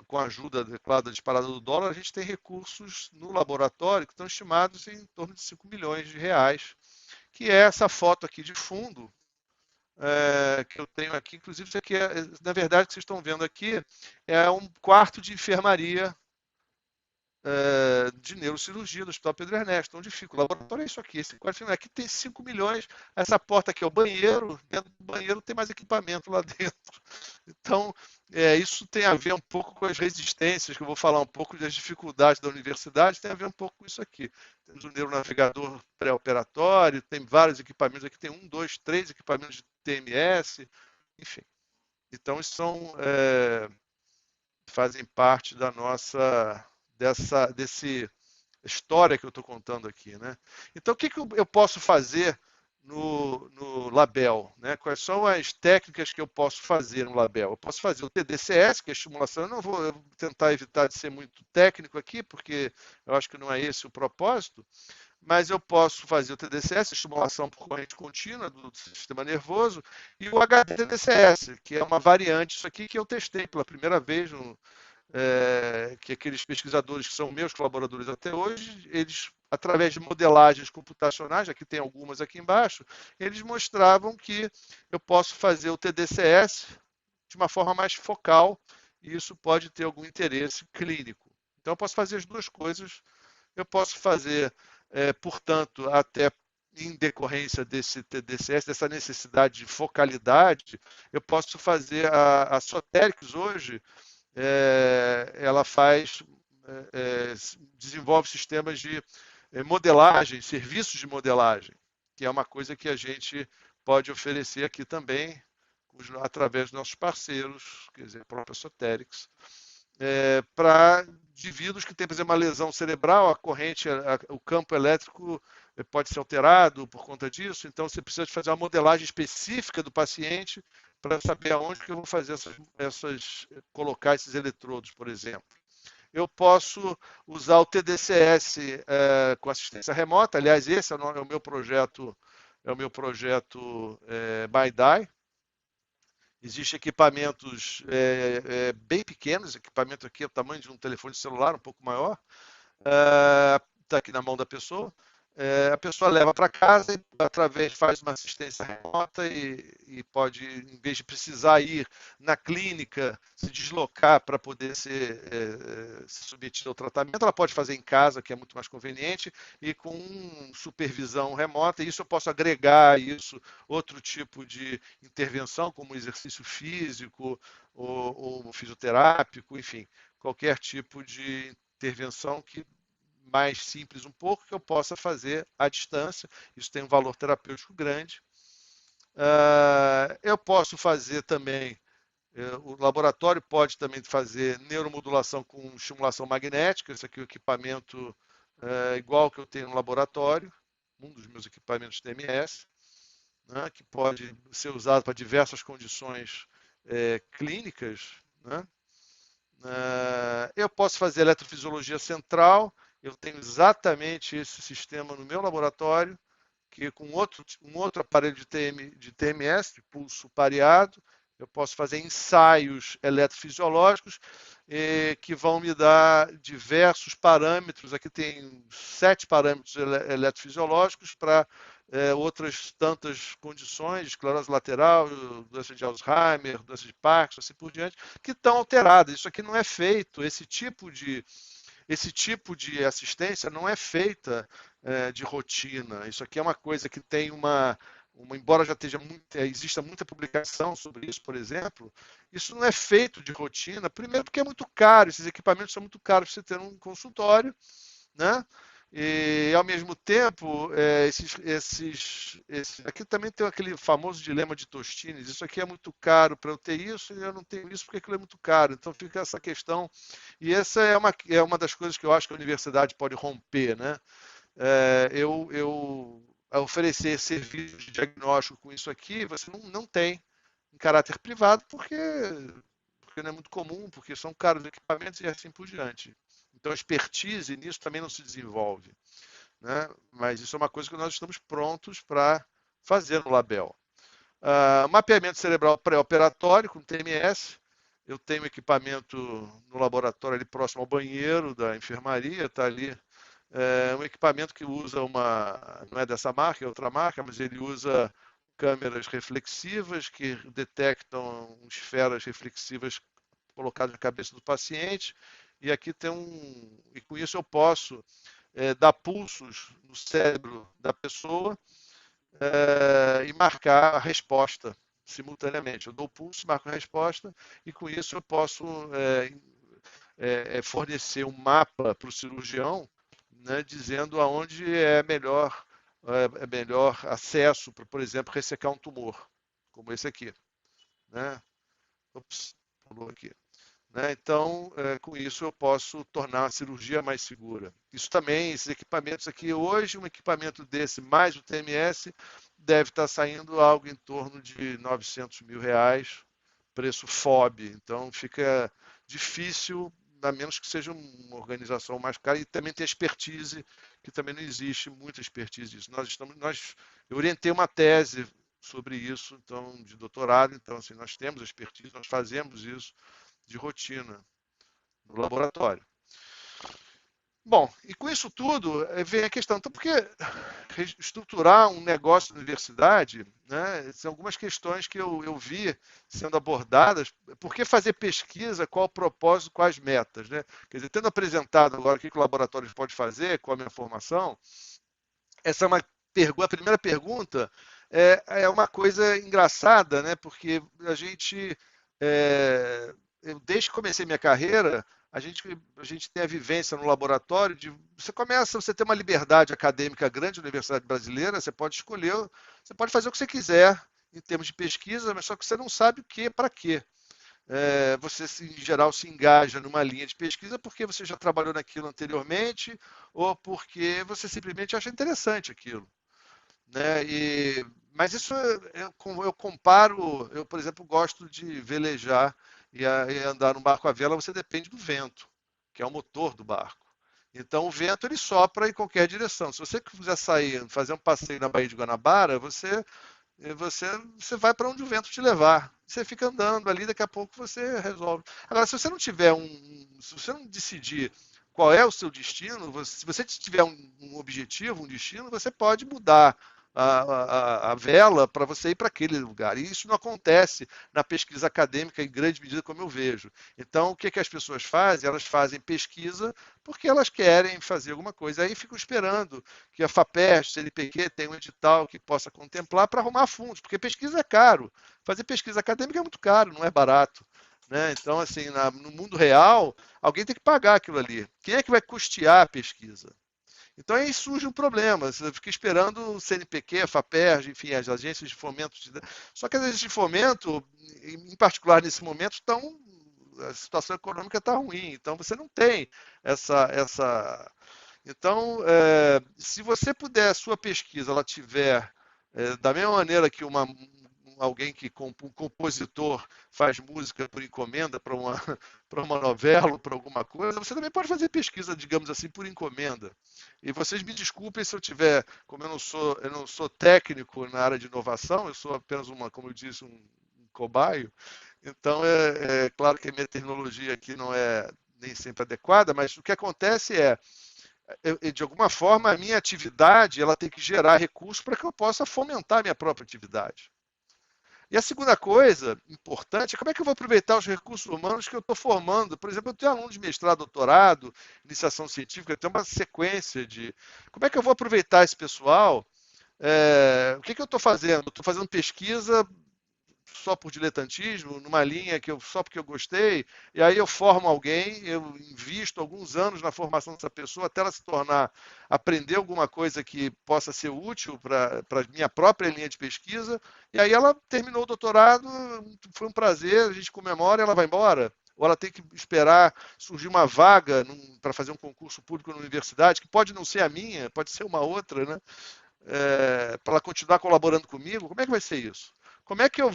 com a ajuda, claro, da disparada do dólar, a gente tem recursos no laboratório que estão estimados em torno de 5 milhões de reais, que é essa foto aqui de fundo, que eu tenho aqui. Inclusive, isso aqui, na verdade, o que vocês estão vendo aqui é um quarto de enfermaria de neurocirurgia do Hospital Pedro Ernesto, onde fica o laboratório. É isso aqui, esse quarto de enfermaria. Aqui tem 5 milhões, essa porta aqui é o banheiro, dentro do banheiro tem mais equipamento lá dentro. Então, isso tem a ver um pouco com as resistências, que eu vou falar um pouco das dificuldades da universidade, tem a ver um pouco com isso aqui. Temos o neuronavegador pré-operatório, tem vários equipamentos aqui, tem 1, 2, 3 equipamentos de TMS, enfim. Então, isso fazem parte da nossa, desse história que eu estou contando aqui. Né? Então, o que eu posso fazer no Label? Né? Quais são as técnicas que eu posso fazer no Label? Eu posso fazer o TDCS, que é estimulação. Eu não vou tentar evitar de ser muito técnico aqui, porque eu acho que não é esse o propósito, mas eu posso fazer o TDCS, estimulação por corrente contínua do sistema nervoso, e o HDTDCS, que é uma variante disso aqui que eu testei pela primeira vez, que aqueles pesquisadores que são meus colaboradores até hoje, eles, através de modelagens computacionais, aqui tem algumas aqui embaixo, eles mostravam que eu posso fazer o TDCS de uma forma mais focal, e isso pode ter algum interesse clínico. Então, eu posso fazer as duas coisas. Eu posso fazer, portanto, até em decorrência desse TDCS, dessa necessidade de focalidade, eu posso fazer a Soterix hoje, ela desenvolve sistemas de modelagem, serviços de modelagem, que é uma coisa que a gente pode oferecer aqui também, através dos nossos parceiros, quer dizer, a própria Soterix, para indivíduos que têm, por exemplo, uma lesão cerebral, a corrente, o campo elétrico pode ser alterado por conta disso, então você precisa fazer uma modelagem específica do paciente para saber aonde que eu vou fazer colocar esses eletrodos, por exemplo. Eu posso usar o TDCS com assistência remota. Aliás, esse é o meu projeto, ByDai. Existem equipamentos bem pequenos, equipamento aqui é o tamanho de um telefone celular, um pouco maior, está aqui na mão da pessoa. A pessoa leva para casa e faz uma assistência remota e pode, em vez de precisar ir na clínica, se deslocar para poder se submeter ao tratamento, ela pode fazer em casa, que é muito mais conveniente, e com supervisão remota. E isso eu posso agregar outro tipo de intervenção, como exercício físico ou fisioterápico, enfim, qualquer tipo de intervenção que mais simples um pouco, que eu possa fazer à distância. Isso tem um valor terapêutico grande. Eu posso fazer também, o laboratório pode também fazer neuromodulação com estimulação magnética. Esse aqui é o equipamento igual que eu tenho no laboratório, um dos meus equipamentos TMS, né, que pode ser usado para diversas condições clínicas. Né? Eu posso fazer eletrofisiologia central. Eu tenho exatamente esse sistema no meu laboratório, que com um outro aparelho de TMS, de pulso pareado, eu posso fazer ensaios eletrofisiológicos. que vão me dar diversos parâmetros. Aqui tem 7 parâmetros eletrofisiológicos para outras tantas condições, esclerose lateral, doença de Alzheimer, doença de Parkinson, assim por diante, que estão alteradas. Isso aqui não é feito, esse tipo de assistência não é feita de rotina. Isso aqui é uma coisa que tem embora já exista muita publicação sobre isso, por exemplo, isso não é feito de rotina, primeiro porque é muito caro, esses equipamentos são muito caros para você ter um consultório, né? E, ao mesmo tempo, aqui também tem aquele famoso dilema de Tostines, isso aqui é muito caro para eu ter isso e eu não tenho isso porque aquilo é muito caro. Então fica essa questão, e essa é uma das coisas que eu acho que a universidade pode romper, né? A oferecer serviço de diagnóstico com isso aqui, você não tem em caráter privado, porque não é muito comum, porque são caros equipamentos e assim por diante. Então, a expertise nisso também não se desenvolve, né? Mas isso é uma coisa que nós estamos prontos para fazer no Label. Mapeamento cerebral pré-operatório com TMS. Eu tenho equipamento no laboratório ali próximo ao banheiro da enfermaria, está ali. Um equipamento que usa não é dessa marca, é outra marca, mas ele usa câmeras reflexivas que detectam esferas reflexivas colocadas na cabeça do paciente. E aqui e com isso eu posso dar pulsos no cérebro da pessoa e marcar a resposta simultaneamente. Eu dou o pulso, marco a resposta, e com isso eu posso fornecer um mapa para o cirurgião, né, dizendo aonde é melhor acesso para, por exemplo, ressecar um tumor, como esse aqui. Né? Ops, pulou aqui. Né? Então, com isso eu posso tornar a cirurgia mais segura. Isso também, esses equipamentos aqui, hoje um equipamento desse mais o TMS deve estar saindo algo em torno de R$900 mil, preço FOB. Então fica difícil, a menos que seja uma organização mais cara, e também tem expertise, que também não existe muita expertise disso. Eu orientei uma tese sobre isso, então, de doutorado, então assim, nós temos expertise, nós fazemos isso de rotina no laboratório. Bom, e com isso tudo vem a questão, então por que estruturar um negócio na universidade, né? São algumas questões que eu vi sendo abordadas. Por que fazer pesquisa, qual o propósito, quais metas, né? Quer dizer, tendo apresentado agora o que o laboratório pode fazer, qual a minha formação, essa é a primeira pergunta é uma coisa engraçada, né? Porque a gente eu, desde que comecei minha carreira, a gente tem a vivência no laboratório você tem uma liberdade acadêmica grande na Universidade Brasileira, você pode escolher, você pode fazer o que você quiser em termos de pesquisa, mas só que você não sabe o que, para quê. Você, em geral, se engaja numa linha de pesquisa porque você já trabalhou naquilo anteriormente ou porque você simplesmente acha interessante aquilo. Né? Mas isso eu comparo, eu, por exemplo, gosto de velejar e andar num barco à vela, você depende do vento, que é o motor do barco. Então o vento ele sopra em qualquer direção. Se você quiser sair, fazer um passeio na Baía de Guanabara, você vai para onde o vento te levar. Você fica andando ali, daqui a pouco você resolve. Agora, se você não tiver se você não decidir qual é o seu destino, se você tiver um objetivo, um destino, você pode mudar a vela para você ir para aquele lugar. E isso não acontece na pesquisa acadêmica em grande medida, como eu vejo. Então, o que as pessoas fazem? Elas fazem pesquisa porque elas querem fazer alguma coisa. Aí ficam esperando que a FAPESP, CNPq, tenha um edital que possa contemplar para arrumar fundos, porque pesquisa é caro. Fazer pesquisa acadêmica é muito caro, não é barato. Né? Então, assim, no mundo real, alguém tem que pagar aquilo ali. Quem é que vai custear a pesquisa? Então aí surge um problema, você fica esperando o CNPq, a FAPERJ, enfim, as agências de fomento. Só que as agências de fomento, em particular nesse momento, a situação econômica está ruim, então você não tem essa... Então, se você puder, a sua pesquisa, ela tiver, da mesma maneira que alguém um compositor faz música por encomenda para uma novela ou para alguma coisa, você também pode fazer pesquisa, digamos assim, por encomenda. E vocês me desculpem se eu tiver, como eu não sou técnico na área de inovação, eu sou apenas como eu disse, um cobaio. Então, é claro que a minha terminologia aqui não é nem sempre adequada, mas o que acontece é, de alguma forma, a minha atividade ela tem que gerar recursos para que eu possa fomentar a minha própria atividade. E a segunda coisa importante é como é que eu vou aproveitar os recursos humanos que eu estou formando. Por exemplo, eu tenho aluno de mestrado, doutorado, iniciação científica, eu tenho uma sequência de... Como é que eu vou aproveitar esse pessoal? O que eu estou fazendo? Estou fazendo pesquisa só por diletantismo, numa linha só porque eu gostei, e aí eu formo alguém, eu invisto alguns anos na formação dessa pessoa até ela se tornar, aprender alguma coisa que possa ser útil para a minha própria linha de pesquisa, e aí ela terminou o doutorado, foi um prazer, a gente comemora e ela vai embora. Ou ela tem que esperar surgir uma vaga para fazer um concurso público na universidade, que pode não ser a minha, pode ser uma outra, né? Para ela continuar colaborando comigo. Como é que vai ser isso? Como é que eu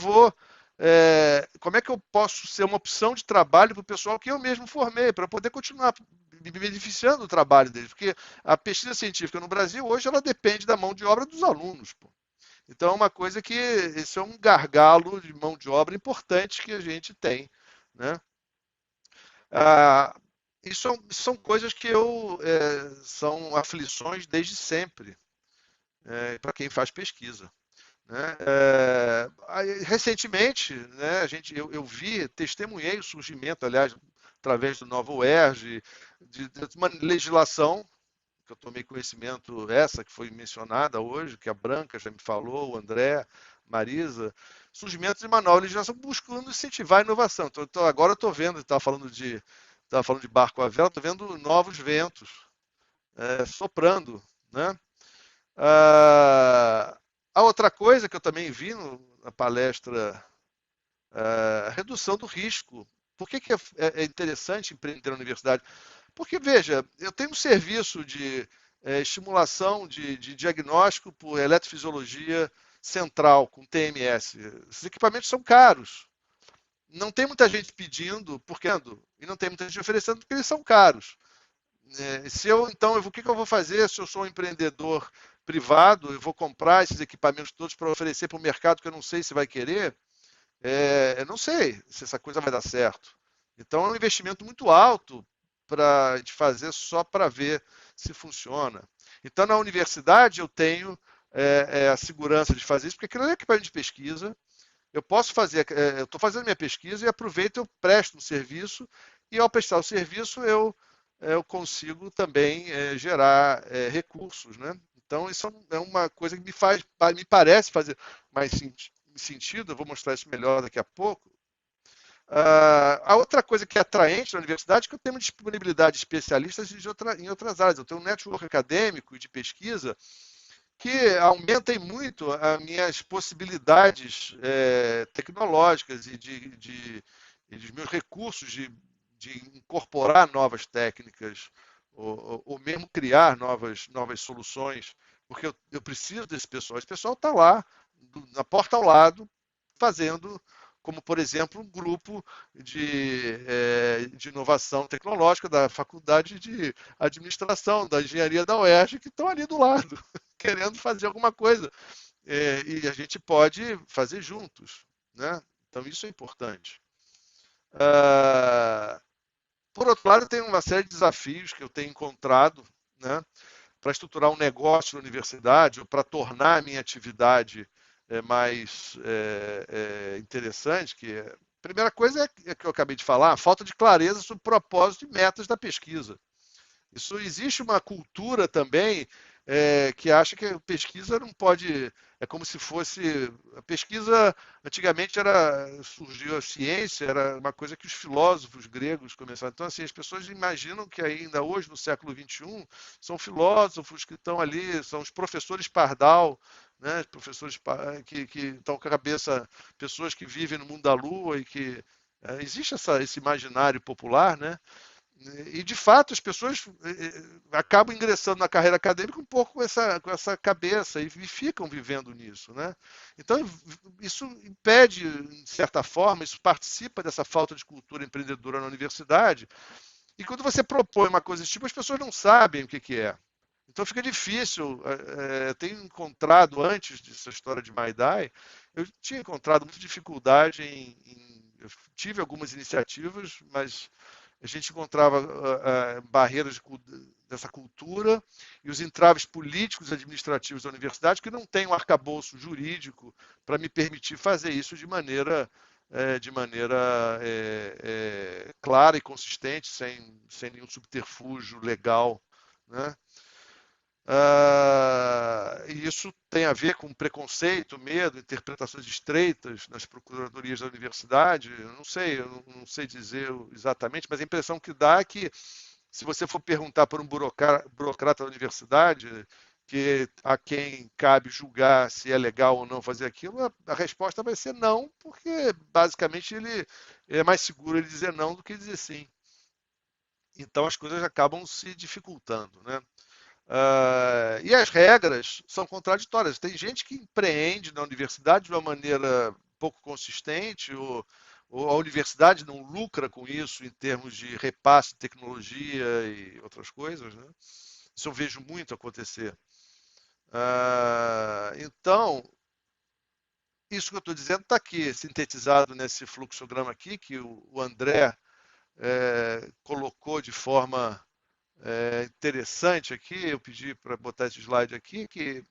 posso ser uma opção de trabalho para o pessoal que eu mesmo formei, para poder continuar me beneficiando do trabalho deles? Porque a pesquisa científica no Brasil, hoje, ela depende da mão de obra dos alunos. Pô. Então, é uma coisa que, esse é um gargalo de mão de obra importante que a gente tem. Né? Isso são coisas que são aflições desde sempre, para quem faz pesquisa. Né? Recentemente, né, eu testemunhei o surgimento, aliás, através do Nova UERJ, de uma legislação, que eu tomei conhecimento, essa que foi mencionada hoje, que a Branca já me falou, o André, Marisa, surgimento de uma nova legislação buscando incentivar a inovação. Então agora eu estou vendo, estava falando de barco à vela, estou vendo novos ventos soprando. Né? A outra coisa que eu também vi na palestra, a redução do risco. Por que é interessante empreender na universidade? Porque, veja, eu tenho um serviço de estimulação de diagnóstico por eletrofisiologia central, com TMS. Esses equipamentos são caros. Não tem muita gente pedindo, e não tem muita gente oferecendo, porque eles são caros. Então, o que eu vou fazer se eu sou um empreendedor privado, eu vou comprar esses equipamentos todos para oferecer para o mercado que eu não sei se vai querer? Eu não sei se essa coisa vai dar certo. Então, é um investimento muito alto para gente fazer só para ver se funciona. Então, na universidade, eu tenho a segurança de fazer isso, porque aquilo é equipamento de pesquisa. Eu posso fazer, eu estou fazendo minha pesquisa e aproveito, eu presto um serviço, e ao prestar o serviço, eu consigo também gerar recursos, né? Então, isso é uma coisa que me parece fazer mais sentido, eu vou mostrar isso melhor daqui a pouco. A outra coisa que é atraente na universidade é que eu tenho disponibilidade de especialistas em outras áreas. Eu tenho um network acadêmico e de pesquisa que aumentem muito as minhas possibilidades tecnológicas e dos meus recursos de incorporar novas técnicas ou mesmo criar novas soluções, porque eu preciso desse pessoal. Esse pessoal está lá, na porta ao lado, fazendo, como, por exemplo, um grupo de inovação tecnológica da Faculdade de Administração, da Engenharia da UERJ, que estão ali do lado, querendo fazer alguma coisa. E a gente pode fazer juntos. Né? Então, isso é importante. Por outro lado, tem uma série de desafios que eu tenho encontrado, né, para estruturar um negócio na universidade ou para tornar a minha atividade mais interessante. A primeira coisa é que eu acabei de falar, a falta de clareza sobre o propósito e metas da pesquisa. Existe uma cultura também que acha que a pesquisa não pode... É como se fosse... A pesquisa, antigamente, surgiu a ciência, era uma coisa que os filósofos gregos começaram. Então, assim, as pessoas imaginam que ainda hoje, no século XXI, são filósofos que estão ali, são os professores pardal, né? Professores que estão com a cabeça... Pessoas que vivem no mundo da lua e que... existe esse imaginário popular, né? E, de fato, as pessoas acabam ingressando na carreira acadêmica um pouco com essa cabeça e ficam vivendo nisso. Né? Então, isso impede, de certa forma, isso participa dessa falta de cultura empreendedora na universidade. E quando você propõe uma coisa desse tipo, as pessoas não sabem o que é. Então, fica difícil. Eu tenho encontrado, antes dessa história de Maidai, eu tinha encontrado muita dificuldade eu tive algumas iniciativas, mas a gente encontrava barreiras dessa cultura e os entraves políticos e administrativos da universidade que não têm um arcabouço jurídico para me permitir fazer isso de maneira clara e consistente, sem nenhum subterfúgio legal, né? E isso tem a ver com preconceito, medo, interpretações estreitas nas procuradorias da universidade. Eu não sei dizer exatamente, mas a impressão que dá é que, se você for perguntar por um burocrata da universidade, a quem cabe julgar se é legal ou não fazer aquilo, a resposta vai ser não, porque basicamente ele é mais seguro ele dizer não do que dizer sim. Então as coisas acabam se dificultando, né? E as regras são contraditórias. Tem gente que empreende na universidade de uma maneira pouco consistente, ou a universidade não lucra com isso em termos de repasse de tecnologia e outras coisas, né? Isso eu vejo muito acontecer. Então, isso que eu estou dizendo está aqui, sintetizado nesse fluxograma aqui, que o André colocou de forma interessante aqui. Eu pedi para botar esse slide aqui, quer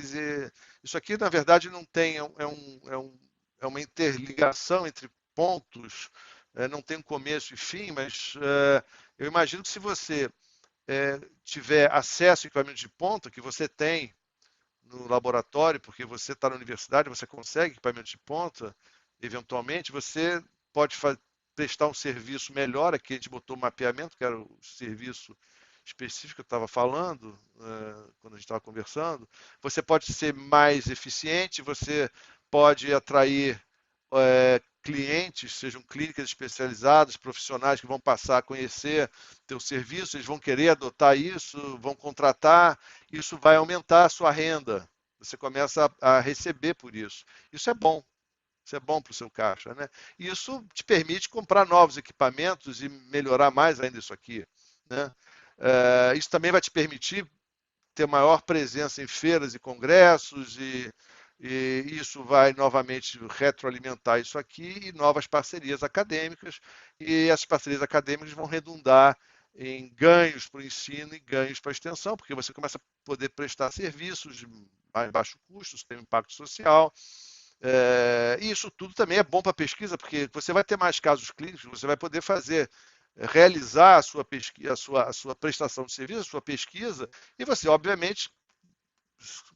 dizer, isso aqui na verdade não tem, é uma interligação entre pontos, não tem um começo e fim, mas eu imagino que se você tiver acesso a equipamento de ponta, que você tem no laboratório, porque você está na universidade, você consegue equipamento de ponta, eventualmente, você pode prestar um serviço melhor. Aqui a gente botou o mapeamento, que era o serviço específico que eu estava falando, quando a gente estava conversando. Você pode ser mais eficiente, você pode atrair clientes, sejam clínicas especializadas, profissionais que vão passar a conhecer teu serviço, eles vão querer adotar isso, vão contratar, isso vai aumentar a sua renda. Você começa a receber por isso. Isso é bom. Isso é bom para o seu caixa, né? E isso te permite comprar novos equipamentos e melhorar mais ainda isso aqui, né? Isso também vai te permitir ter maior presença em feiras e congressos, e isso vai novamente retroalimentar isso aqui e novas parcerias acadêmicas, e essas parcerias acadêmicas vão redundar em ganhos para o ensino e ganhos para a extensão, porque você começa a poder prestar serviços de mais baixo custo, tem um impacto social. E isso tudo também é bom para a pesquisa, porque você vai ter mais casos clínicos, você vai poder realizar a sua pesquisa, a sua prestação de serviço, a sua pesquisa, e você, obviamente,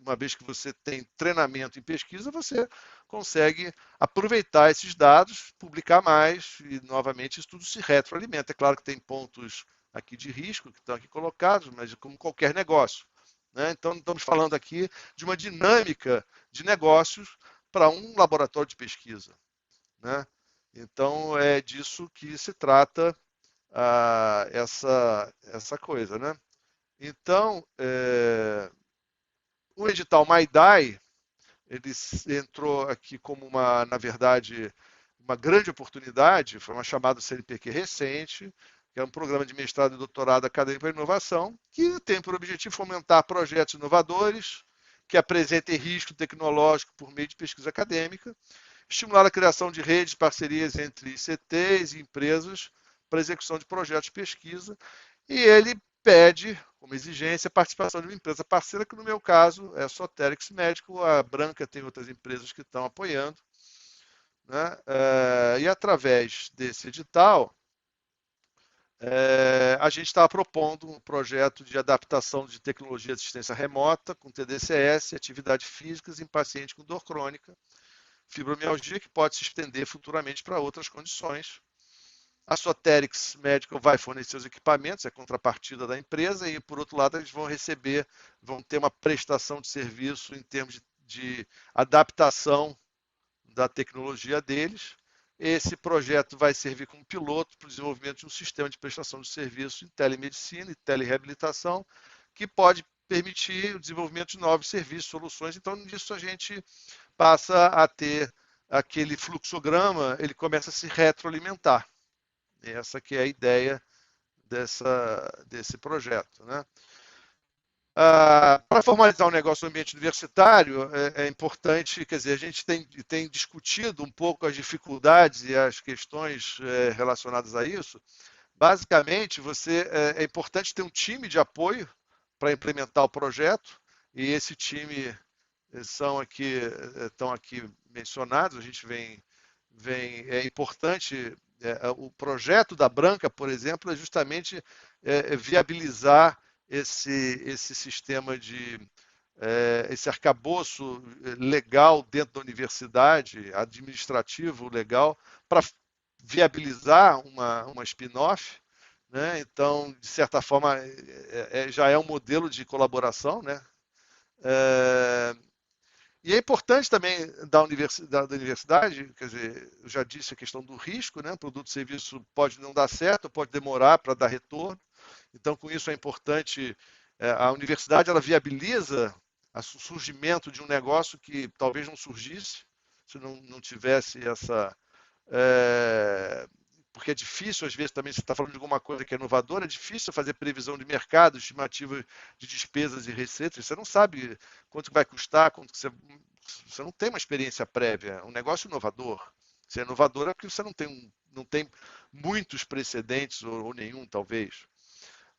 uma vez que você tem treinamento em pesquisa, você consegue aproveitar esses dados, publicar mais, e novamente isso tudo se retroalimenta. É claro que tem pontos aqui de risco que estão aqui colocados, mas como qualquer negócio, né? Então, estamos falando aqui de uma dinâmica de negócios para um laboratório de pesquisa, né? Então, é disso que se trata essa coisa, né? Então, o edital MyDai, ele entrou aqui como na verdade, uma grande oportunidade. Foi uma chamada do CNPq recente, que é um programa de mestrado e doutorado acadêmico para inovação, que tem por objetivo fomentar projetos inovadores, que apresentem risco tecnológico por meio de pesquisa acadêmica, estimular a criação de redes, parcerias entre ICTs e empresas para execução de projetos de pesquisa, e ele pede, como exigência, a participação de uma empresa parceira, que no meu caso é a Soterix Medical. A Branca tem outras empresas que estão apoiando, né? E através desse edital, a gente está propondo um projeto de adaptação de tecnologia de assistência remota com TDCS e atividades físicas em pacientes com dor crônica, fibromialgia, que pode se estender futuramente para outras condições. A Soterix Medical vai fornecer os equipamentos, é contrapartida da empresa, e, por outro lado, eles vão ter uma prestação de serviço em termos de adaptação da tecnologia deles. Esse projeto vai servir como piloto para o desenvolvimento de um sistema de prestação de serviço em telemedicina e telereabilitação, que pode permitir o desenvolvimento de novos serviços, soluções. Então, nisso a gente passa a ter aquele fluxograma, ele começa a se retroalimentar. Essa que é a ideia desse projeto, né? Para formalizar um negócio no ambiente universitário, é importante, quer dizer, a gente tem discutido um pouco as dificuldades e as questões relacionadas a isso. Basicamente, é importante ter um time de apoio para implementar o projeto, e esse time estão aqui mencionados. A gente é importante, o projeto da Branca, por exemplo, é justamente viabilizar esse sistema esse arcabouço legal dentro da universidade, administrativo legal, para viabilizar uma spin-off, né? Então, de certa forma, já é um modelo de colaboração, né? E é importante também da universidade, quer dizer, eu já disse a questão do risco, né? O produto e serviço pode não dar certo, pode demorar para dar retorno. Então, com isso é importante, a universidade ela viabiliza o surgimento de um negócio que talvez não surgisse se não tivesse essa... porque é difícil, às vezes, também, se você está falando de alguma coisa que é inovadora, é difícil fazer previsão de mercado, estimativa de despesas e receitas. Você não sabe quanto vai custar, você não tem uma experiência prévia. É um negócio inovador. Se é inovador é porque você não tem muitos precedentes, ou nenhum, talvez.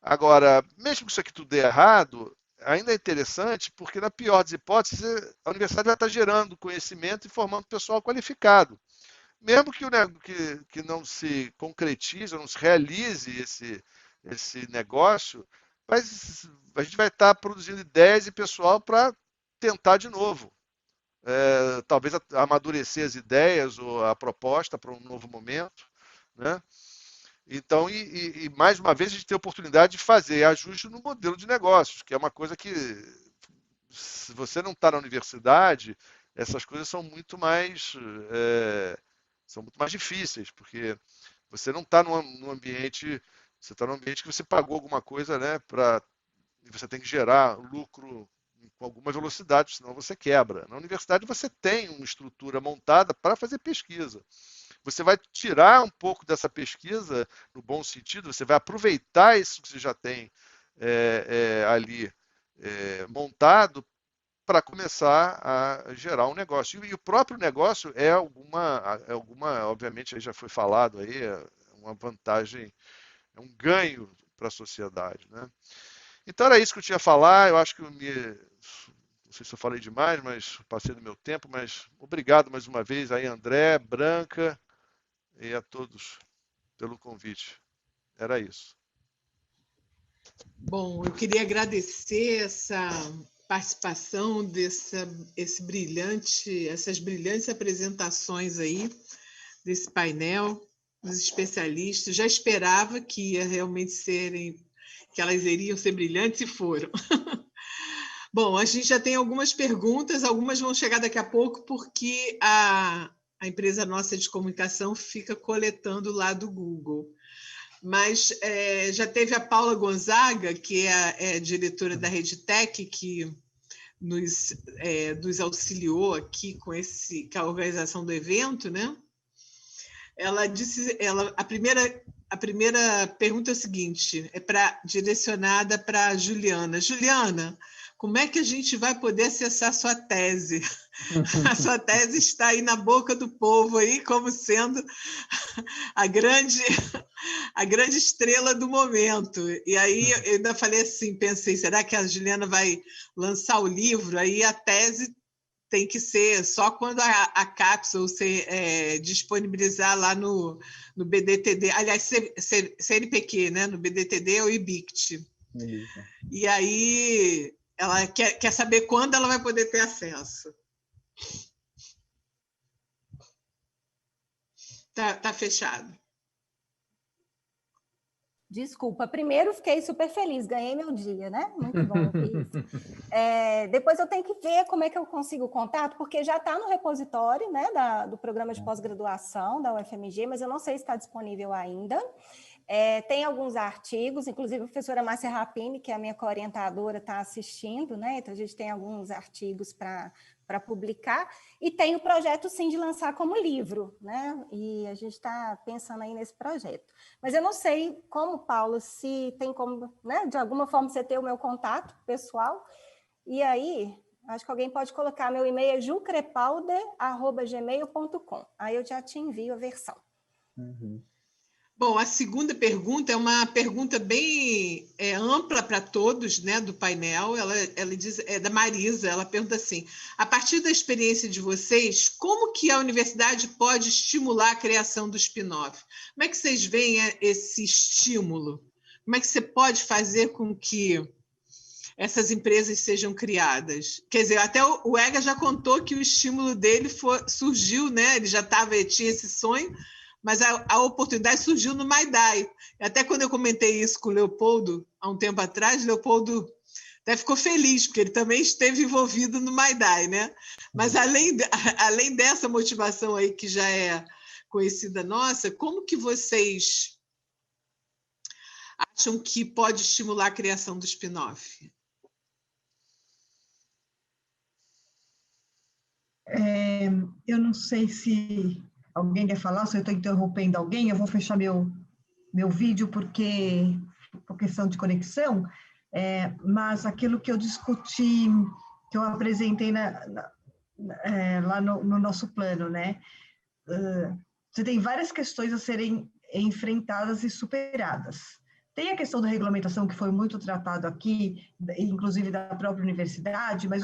Agora, mesmo que isso aqui tudo dê errado, ainda é interessante, porque, na pior das hipóteses, a universidade vai estar gerando conhecimento e formando pessoal qualificado. Mesmo que não se concretize, não se realize esse negócio, mas a gente vai estar produzindo ideias e pessoal para tentar de novo. Talvez amadurecer as ideias ou a proposta para um novo momento, né? Então, mais uma vez, a gente tem a oportunidade de fazer ajuste no modelo de negócios, que é uma coisa que, se você não está na universidade, essas coisas são muito mais difíceis, porque você não está num ambiente, você está num ambiente que você pagou alguma coisa, né, e você tem que gerar lucro com alguma velocidade, senão você quebra. Na universidade você tem uma estrutura montada para fazer pesquisa. Você vai tirar um pouco dessa pesquisa, no bom sentido, você vai aproveitar isso que você já tem ali montado para começar a gerar um negócio. E o próprio negócio é alguma, obviamente, aí já foi falado aí, é uma vantagem, é um ganho para a sociedade, né? Então era isso que eu tinha a falar. Eu acho que não sei se eu falei demais, mas passei do meu tempo, mas obrigado mais uma vez aí, André, Branca, e a todos pelo convite. Era isso. Bom, eu queria agradecer essa participação essas brilhantes apresentações aí desse painel dos especialistas. Já esperava que que elas iriam ser brilhantes e foram. Bom, a gente já tem algumas perguntas, algumas vão chegar daqui a pouco, porque a empresa nossa de comunicação fica coletando lá do Google. Mas já teve a Paula Gonzaga, que é diretora da Redtech, que nos auxiliou aqui com a organização do evento, né? Ela disse, a primeira pergunta é a seguinte, direcionada para a Juliana. Juliana, como é que a gente vai poder acessar a sua tese? A sua tese está aí na boca do povo, aí, como sendo a grande estrela do momento. E aí eu ainda falei assim, pensei, será que a Juliana vai lançar o livro? Aí a tese tem que ser só quando a cápsula se disponibilizar lá no BDTD, aliás, CNPq, né? No BDTD ou IBICT. E aí ela quer saber quando ela vai poder ter acesso. Tá fechado. Desculpa, primeiro fiquei super feliz, ganhei meu dia, né? Muito bom, depois eu tenho que ver como é que eu consigo o contato, porque já está no repositório, né, do programa de pós-graduação da UFMG, mas eu não sei se está disponível ainda. Tem alguns artigos, inclusive a professora Márcia Rapini, que é a minha co-orientadora, está assistindo, né? Então a gente tem alguns artigos para para publicar, e tem o projeto, sim, de lançar como livro, né? E a gente está pensando aí nesse projeto. Mas eu não sei como, Paulo, se tem como, né, de alguma forma, você ter o meu contato pessoal, e aí, acho que alguém pode colocar, meu e-mail é jucrepalder@gmail.com, aí eu já te envio a versão. Uhum. Bom, a segunda pergunta é uma pergunta bem ampla para todos, né, do painel. Ela diz, é da Marisa, ela pergunta assim: a partir da experiência de vocês, como que a universidade pode estimular a criação do spin-off? Como é que vocês veem esse estímulo? Como é que você pode fazer com que essas empresas sejam criadas? Quer dizer, até o Ega já contou que o estímulo dele surgiu, né? Ele já tinha esse sonho, mas a oportunidade surgiu no Maidai. Até quando eu comentei isso com o Leopoldo, há um tempo atrás, Leopoldo até ficou feliz, porque ele também esteve envolvido no Maidai, né? Mas além dessa motivação aí, que já é conhecida nossa, como que vocês acham que pode estimular a criação do spin-off? Eu não sei se alguém quer falar, se eu estou interrompendo alguém, eu vou fechar meu vídeo por questão de conexão, mas aquilo que eu discuti, que eu apresentei lá no nosso plano, né? Você tem várias questões a serem enfrentadas e superadas. Tem a questão da regulamentação, que foi muito tratado aqui, inclusive da própria universidade, mas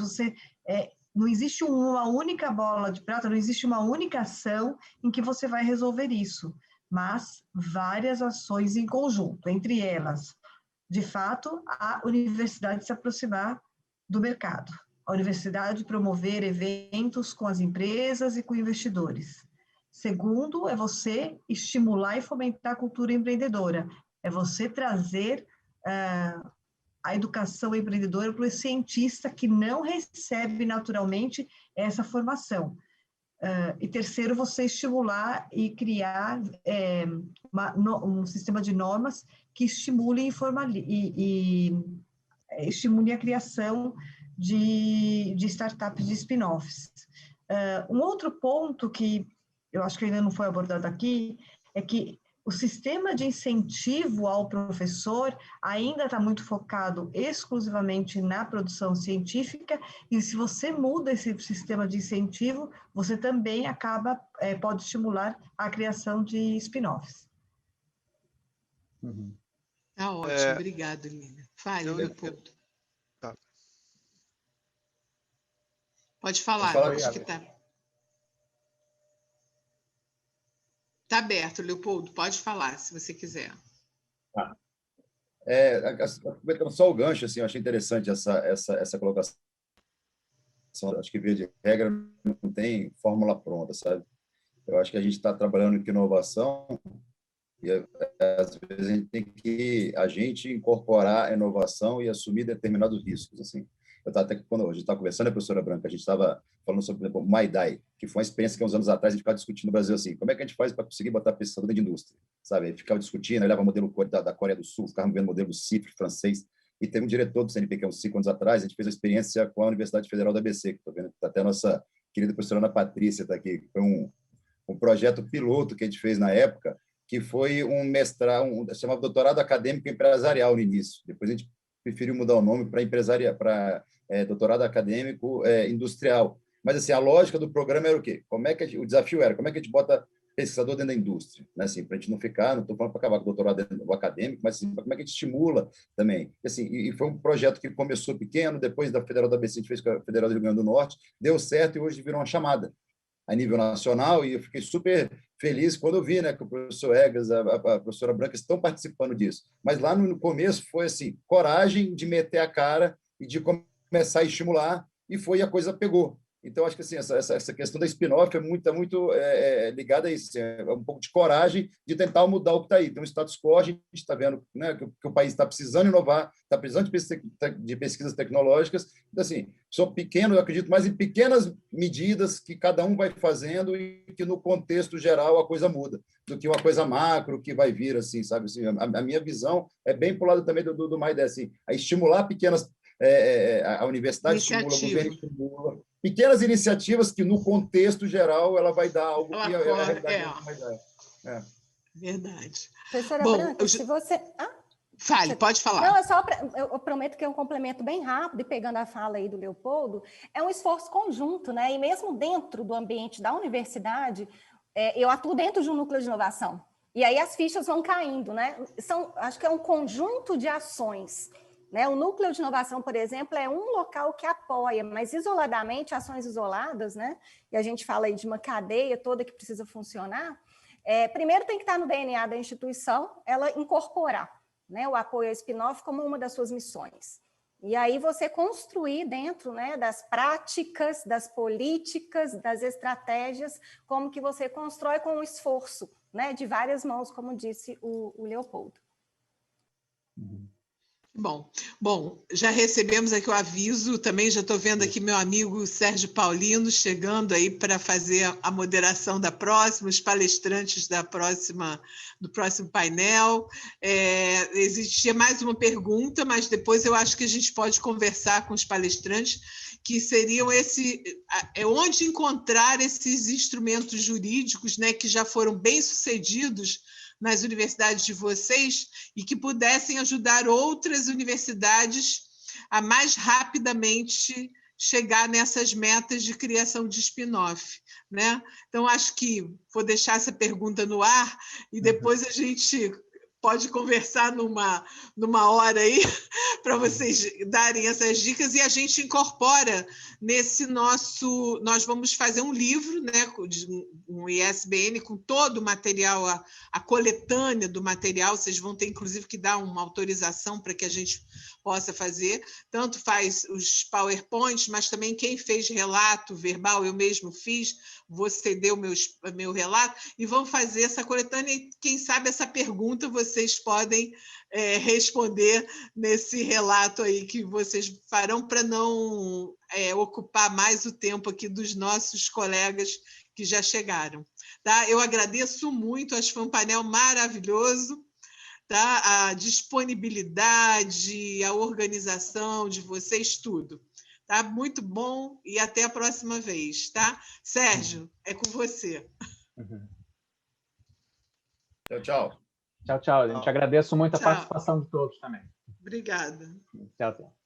não existe uma única bola de prata, não existe uma única ação em que você vai resolver isso, mas várias ações em conjunto, entre elas, de fato, a universidade se aproximar do mercado, a universidade promover eventos com as empresas e com investidores. Segundo, é você estimular e fomentar a cultura empreendedora, é você trazer a educação empreendedora para o cientista que não recebe naturalmente essa formação. E terceiro, você estimular e criar um sistema de normas que estimule estimule a criação de startups de spin-offs. Um outro ponto que eu acho que ainda não foi abordado aqui é que o sistema de incentivo ao professor ainda está muito focado exclusivamente na produção científica, e se você muda esse sistema de incentivo, você também pode estimular a criação de spin-offs. Tá ótimo, obrigado, Lina. Fale, Leopoldo. Tá. Pode falar, acho que está. Está aberto, Leopoldo, pode falar, se você quiser. Aproveitando só o gancho, assim, eu achei interessante essa colocação. Acho que, via de regra, não tem fórmula pronta, sabe? Eu acho que a gente está trabalhando com inovação e, às vezes, a gente tem que incorporar a inovação e assumir determinados riscos, assim. Eu estava até quando a gente estava conversando, a professora Branca, a gente estava falando sobre, por exemplo, o Maidai, que foi uma experiência que, uns anos atrás, a gente ficava discutindo no Brasil assim, como é que a gente faz para conseguir botar pesquisador dentro de indústria, sabe? A gente ficava discutindo, olhava o modelo da Coreia do Sul, ficava vendo o modelo do CIFRE francês, e teve um diretor do CNPq, uns 5 anos atrás, a gente fez a experiência com a Universidade Federal da ABC, que estou vendo que está até a nossa querida professora Ana Patrícia está aqui, foi um projeto piloto que a gente fez na época, que foi um mestrado, chamava doutorado acadêmico empresarial no início. Depois a gente preferiu mudar o nome para doutorado acadêmico industrial. Mas assim, a lógica do programa era o quê? O desafio era como é que a gente bota pesquisador dentro da indústria, né? Assim, para a gente não ficar, não estou falando para acabar com o doutorado dentro do acadêmico, mas assim, como é que a gente estimula também. Assim, e foi um projeto que começou pequeno, depois da Federal da ABC, a gente fez com a Federal do Rio Grande do Norte, deu certo e hoje virou uma chamada a nível nacional, e eu fiquei super feliz quando eu vi, né, que o professor Egas, a professora Branca estão participando disso. Mas lá no começo foi assim, coragem de meter a cara e de começar a estimular, e a coisa pegou. Então, acho que assim, essa questão da spin-off é muito ligada a isso, é um pouco de coragem de tentar mudar o que está aí. Então, o status quo, a gente está vendo, né, que o país está precisando inovar, está precisando de pesquisas tecnológicas. Então, assim, são pequenos, eu acredito mais em pequenas medidas que cada um vai fazendo e que, no contexto geral, a coisa muda, do que uma coisa macro que vai vir, assim, sabe? Assim, a minha visão é bem para o lado também do Maidai, assim, a estimular pequenas... a universidade estimula, o governo estimula, pequenas iniciativas que, no contexto geral, ela vai dar algo que a realidade não vai dar. Verdade. Professora Branca, se você... Fale, pode falar. Não, eu prometo que é um complemento bem rápido, e pegando a fala aí do Leopoldo, é um esforço conjunto, né? E mesmo dentro do ambiente da universidade, eu atuo dentro de um núcleo de inovação. E aí as fichas vão caindo, né? Acho que é um conjunto de ações, né? O núcleo de inovação, por exemplo, é um local que apoia, mas isoladamente, ações isoladas, né? E a gente fala aí de uma cadeia toda que precisa funcionar. Primeiro tem que estar no DNA da instituição, ela incorporar, né, o apoio ao spin-off como uma das suas missões. E aí você construir dentro, né, das práticas, das políticas, das estratégias, como que você constrói com o esforço, né, de várias mãos, como disse o Leopoldo. Bom, já recebemos aqui o aviso, também já estou vendo aqui meu amigo Sérgio Paulino chegando aí para fazer a moderação da próxima, os palestrantes do próximo painel. Existia mais uma pergunta, mas depois eu acho que a gente pode conversar com os palestrantes, que seriam onde encontrar esses instrumentos jurídicos, né, que já foram bem-sucedidos nas universidades de vocês e que pudessem ajudar outras universidades a mais rapidamente chegar nessas metas de criação de spin-off, né? Então, acho que vou deixar essa pergunta no ar e depois a gente pode conversar numa hora aí para vocês darem essas dicas e a gente incorpora nesse nosso... Nós vamos fazer um livro, né, um ISBN com todo o material, a coletânea do material, vocês vão ter, inclusive, que dar uma autorização para que a gente possa fazer, tanto faz os PowerPoints, mas também quem fez relato verbal, eu mesmo fiz, vou ceder o meu relato, e vamos fazer essa coletânea, e quem sabe essa pergunta vocês podem responder nesse relato aí que vocês farão para não ocupar mais o tempo aqui dos nossos colegas que já chegaram. Tá? Eu agradeço muito, acho que foi um painel maravilhoso. Tá? A disponibilidade, a organização de vocês, tudo. Tá? Muito bom e até a próxima vez. Tá? Sérgio, é com você. Tchau, tchau. Tchau, tchau. A gente agradece muito a participação de todos também. Obrigada. Tchau, tchau.